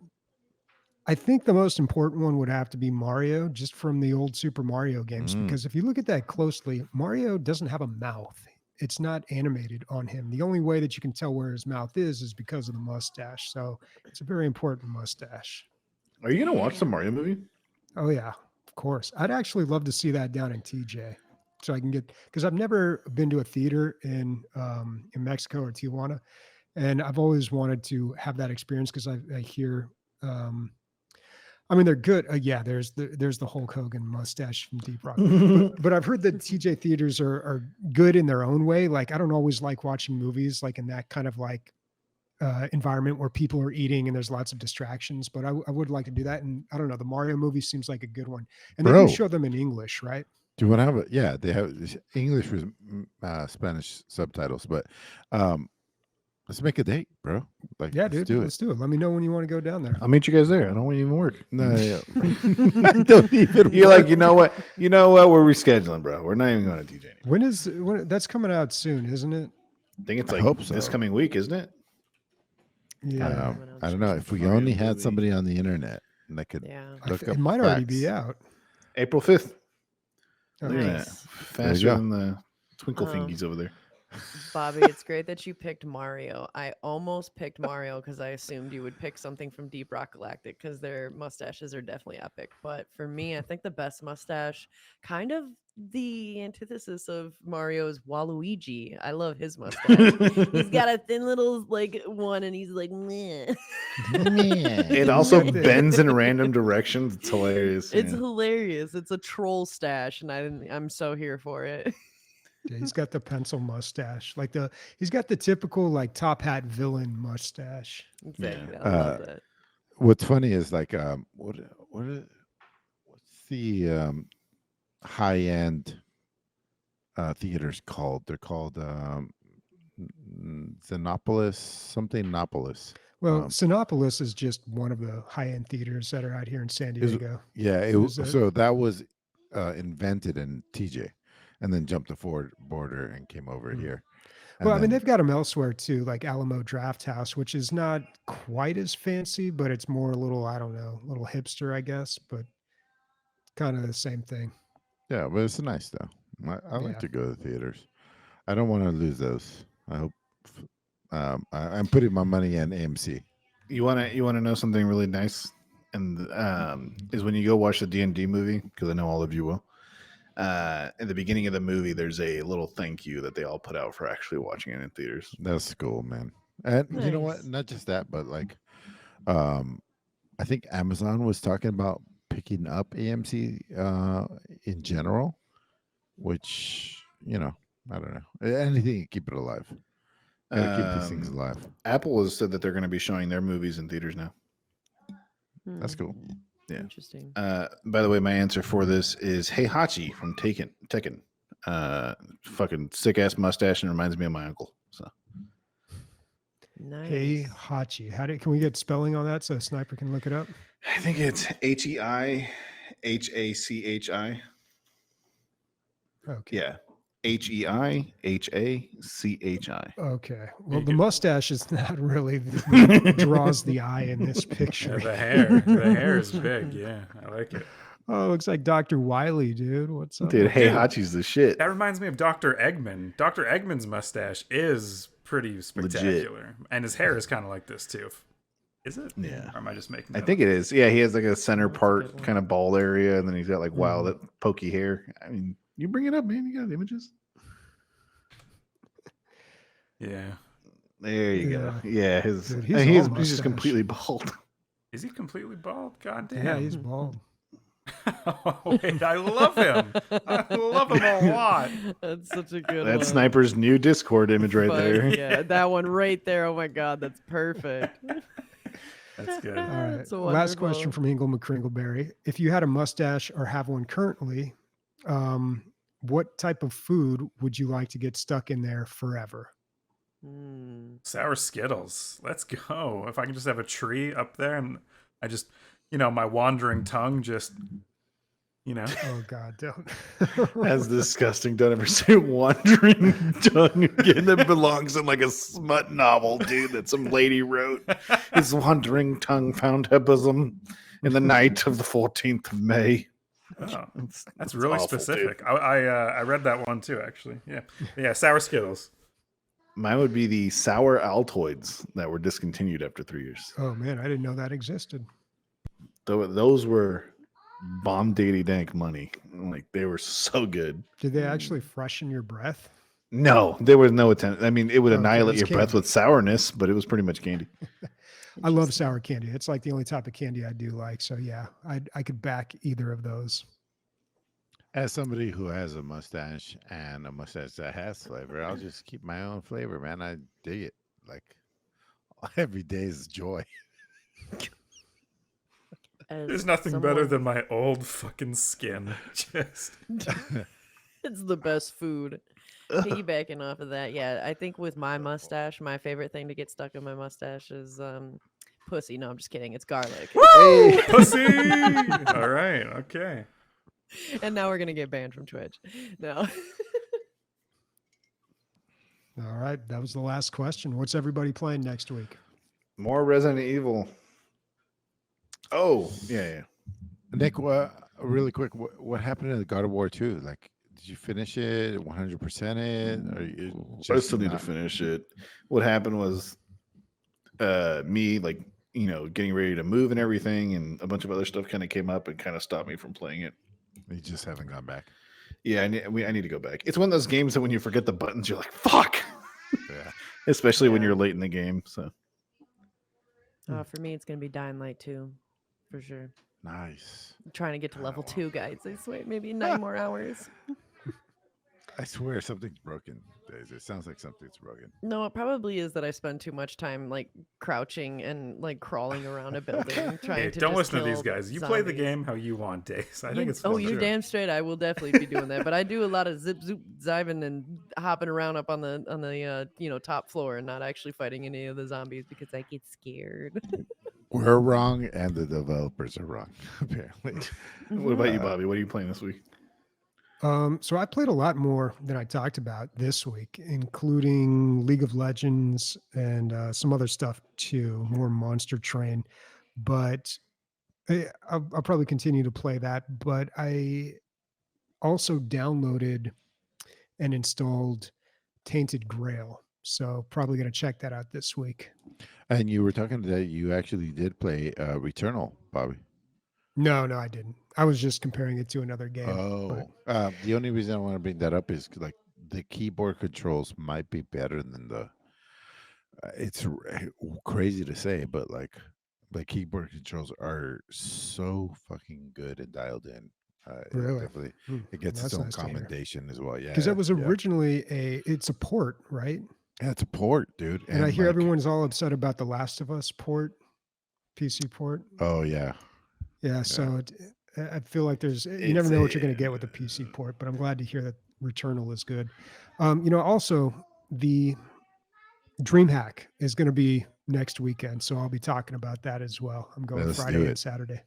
I think the most important one would have to be Mario, just from the old Super Mario games, because if you look at that closely, Mario doesn't have a mouth. It's not animated on him. The only way that you can tell where his mouth is because of the mustache. So it's a very important mustache. Are you going to watch the Mario movie? Oh, yeah, of course. I'd actually love to see that down in TJ, so I can get, because I've never been to a theater in Mexico or Tijuana, and I've always wanted to have that experience because I hear, I mean, they're good. There's the Hulk Hogan mustache from Deep Rock, but I've heard that TJ theaters are good in their own way. Like, I don't always like watching movies like in that kind of like environment where people are eating and there's lots of distractions, but I would like to do that. And I don't know, the Mario movie seems like a good one, and they do show them in English, right? Do you want to have yeah, they have English with Spanish subtitles, but let's make a date, bro. Like, yeah, dude, let's do it. Let me know when you want to go down there. I'll meet you guys there. I don't even work. No, I don't even. You're like, you know what? We're rescheduling, bro. We're not even going to DJ anymore. When that's coming out soon, isn't it? I think it's like this coming week, isn't it? Yeah, I don't know. If we only had somebody on the internet and they could look up, it might already be out. April 5th. Oh, Look at that. Faster than the twinkle fingies over there. Bobby, it's great that you picked Mario. I almost picked Mario because I assumed you would pick something from Deep Rock Galactic because their mustaches are definitely epic. But for me, I think the best mustache, kind of the antithesis of Mario's Waluigi. I love his mustache. He's got a thin little like one, and he's like, meh. It also bends in random directions. It's hilarious. It's hilarious. It's a troll stash, and I'm so here for it. Yeah, he's got the pencil mustache, he's got the typical like top hat villain mustache. Exactly. I love that. What's funny is like what's the high end theaters called? They're called Xenopolis, something Nopolis. Well, Sinopolis is just one of the high end theaters that are out here in San Diego. So that was invented in TJ. and then jumped the border and came over here. And Well, I mean, then- they've got them elsewhere too, like Alamo Draft House, which is not quite as fancy, but it's more a little, I don't know, a little hipster, I guess, but kind of the same thing. yeah, but it's nice though. I like Yeah. to go to the theaters. I don't want to lose those. I hope. I'm putting my money in AMC. You wanna know something really nice, and is when you go watch the D&D movie, because I know all of you will. At the beginning of the movie, there's a little thank you that they all put out for actually watching it in theaters. That's cool, man. And you know what? Nice. Not just that, but like, I think Amazon was talking about picking up AMC in general, which I don't know. Anything to keep it alive. Gotta keep these things alive. Apple has said that they're going to be showing their movies in theaters now. That's cool. Yeah. Interesting. By the way, my answer for this is Heihachi from Tekken. Fucking sick ass mustache and reminds me of my uncle. So Nice. Hey Hachi, can we get spelling on that so a sniper can look it up? I think it's HeiHachi. Okay. Yeah. HeiHachi. Okay. Well, You the could- mustache is not really what draws the eye in this Yeah, picture. the hair is big. Yeah, I like it. Oh, looks like Dr. Wiley, dude. What's up? Dude, Heihachi's the shit. That reminds me of Dr. Eggman. Dr. Eggman's mustache is pretty spectacular, and his hair is kind of like this too. Is it? Yeah. Or am I just making? I that think up? it is. Yeah, he has like a center That's a good part one. kind of bald area, and then he's got like wild, pokey hair. I mean, you bring it up, man. You got images. Yeah. There you go. Yeah, his Dude, he's, he's he's all just mustache. completely bald. Is he completely bald? God damn. Yeah, he's bald. Wait, I love him. I love him a lot. That's such a good one. That's Sniper's new Discord image right Fuck there. Yeah, that one right there. Oh my god, that's perfect. That's good. All right. That's Last question wonderful. from Ingle McCringleberry. If you had a mustache or have one currently, what type of food would you like to get stuck in there forever? Sour Skittles. Let's go. If I can just have a tree up there and I just, my wandering tongue just, Oh God, don't. That's disgusting. Don't ever say wandering tongue again. That belongs in like a smut novel, dude, that some lady wrote. His wandering tongue found her bosom in the night of the 14th of May. Oh, that's really awful, dude. specific. I read that one too, actually. Yeah. Sour Skittles. Mine would be the sour Altoids that were discontinued after 3 years. Oh man, I didn't know that existed. Those were bomb daddy dank money. Like they were so good. Did they actually freshen your breath? No, there was no attempt. I mean, it would Okay, annihilate it's your breath candy. with sourness, but it was pretty much candy. I love sour candy. It's like the only type of candy I do like. So yeah, I could back either of those. As somebody who has a mustache and a mustache that has flavor, I'll just keep my own flavor, man. I dig it. Like every day is joy. There's nothing better than my old fucking skin. Just It's the best food. Piggybacking off of that, yeah, I think with my mustache, my favorite thing to get stuck in my mustache is pussy. No, I'm just kidding. It's garlic. Hey. pussy. All right. Okay. And now we're gonna get banned from Twitch. No. All right, that was the last question. What's everybody playing next week? More Resident Evil. Oh, yeah. Nick, really quick, what happened in the God of War 2? Like, did you finish it 100% it? Or you I just still need to not- finish it. What happened was me, like, getting ready to move and everything, and a bunch of other stuff kind of came up and kind of stopped me from playing it. You just haven't gone back. Yeah, I need to go back. It's one of those games that when you forget the buttons, you're like, fuck. Yeah. Especially when Yeah. you're late in the game. So For me, it's gonna be Dying Light 2, for sure. Nice. I'm trying to get to level 2, guys. I swear, maybe 9 more hours. I swear something's broken. Days. It sounds like something's broken. No, it probably is that I spend too much time like crouching and like crawling around a building trying Hey, to. don't just listen to these kill guys. You play the zombies. game how you want, Days. I think it's Oh, fun. you're too. damn straight. I will definitely be doing that. But I do a lot of zip zoop ziving and hopping around up on the top floor and not actually fighting any of the zombies because I get scared. We're wrong, and the developers are wrong. Apparently. what about you, Bobby? What are you playing this week? So I played a lot more than I talked about this week, including League of Legends and some other stuff too, more Monster Train. But I'll probably continue to play that. But I also downloaded and installed Tainted Grail. So probably going to check that out this week. And you were talking that you actually did play Returnal, Bobby. No, I didn't. I was just comparing it to another game. Oh, the only reason I want to bring that up is like the keyboard controls might be better than the. It's crazy to say, but like the keyboard controls are so fucking good and dialed in. Really? Definitely, it gets its That's own nice to hear. commendation as well. Yeah, Because that was yeah. originally it's a port, right? Yeah, it's a port, dude. And I hear like, everyone's all upset about the Last of Us port, PC port. Oh yeah, Yeah, so I feel like you never know what you're going to get with the PC port, but I'm glad to hear that Returnal is good. Also the DreamHack is going to be next weekend, so I'll be talking about that as well. I'm going Let's do Friday it. and Saturday.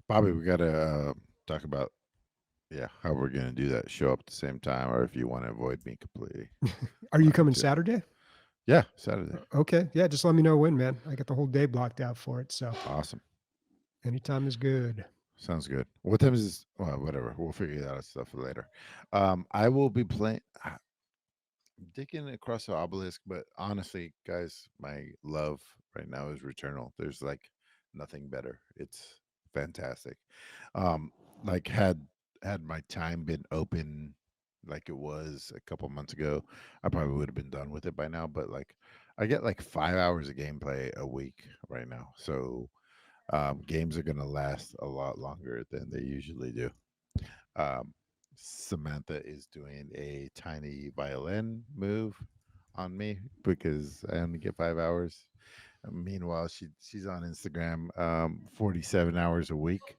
Bobby, we gotta talk about how we're gonna do that. Show up at the same time, or if you want to avoid me completely. Are you coming Saturday? Yeah, Saturday. Okay, yeah, just let me know when, man. I got the whole day blocked out for it, so Awesome. anytime is good. Sounds good. What time is this? Well, whatever. We'll figure that out stuff later. I will be playing. I'm digging Across the Obelisk, but honestly, guys, my love right now is Returnal. There's like nothing better. It's fantastic. Like had my time been open like it was a couple months ago, I probably would have been done with it by now. But like, I get like 5 hours of gameplay a week right now, so games are gonna last a lot longer than they usually do. Samantha is doing a tiny violin move on me because I only get 5 hours. Meanwhile, she's on Instagram 47 hours a week.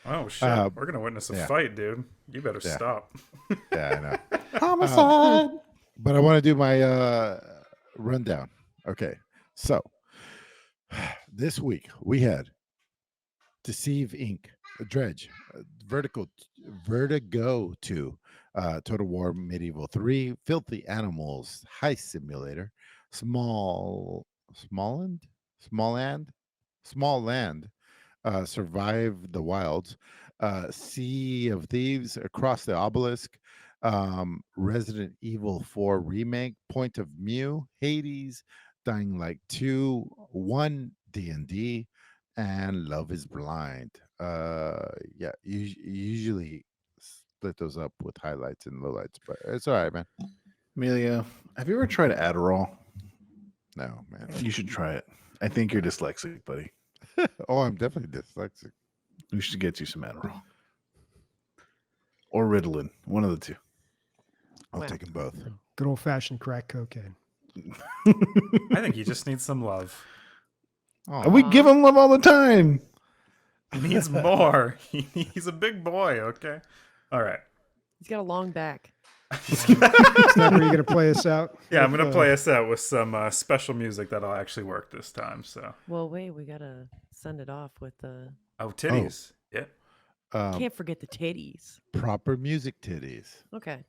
Oh shit! We're gonna witness a fight, dude. You better stop. Yeah, I know. Homicide. But I want to do my rundown. Okay, so this week we had Deceive Inc., Dredge, Vertigo 2, Total War Medieval 3, Filthy Animals, Heist Simulator, Smalland, Survive the Wilds, Sea of Thieves, Across the Obelisk, Resident Evil 4 Remake, Point of View, Hades, Dying Light 2, 1 D&D, and Love is Blind. Usually split those up with highlights and lowlights, but it's all right, man. Emilio, have you ever tried Adderall? No, man. You should try it. I think you're dyslexic, buddy. Oh, I'm definitely dyslexic. We should get you some Adderall. Or Ritalin. One of the two. I'll take them both. Good old fashioned crack cocaine. I think he just needs some love. And we give him love all the time. He needs more. He's a big boy, okay? All right. He's got a long back. Snapper, are you going to play us out? Yeah, I'm going to play us out with some special music that'll actually work this time. So. Well, wait, we got to send it off with the... Oh, titties. Yeah. Can't forget the titties. Proper music titties. Okay.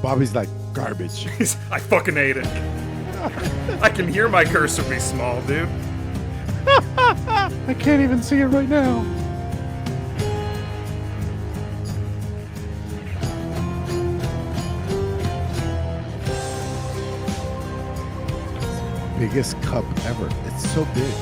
Bobby's like garbage. I fucking ate it. I can hear my cursor be small, dude. I can't even see it right now. Biggest cup ever. It's so big.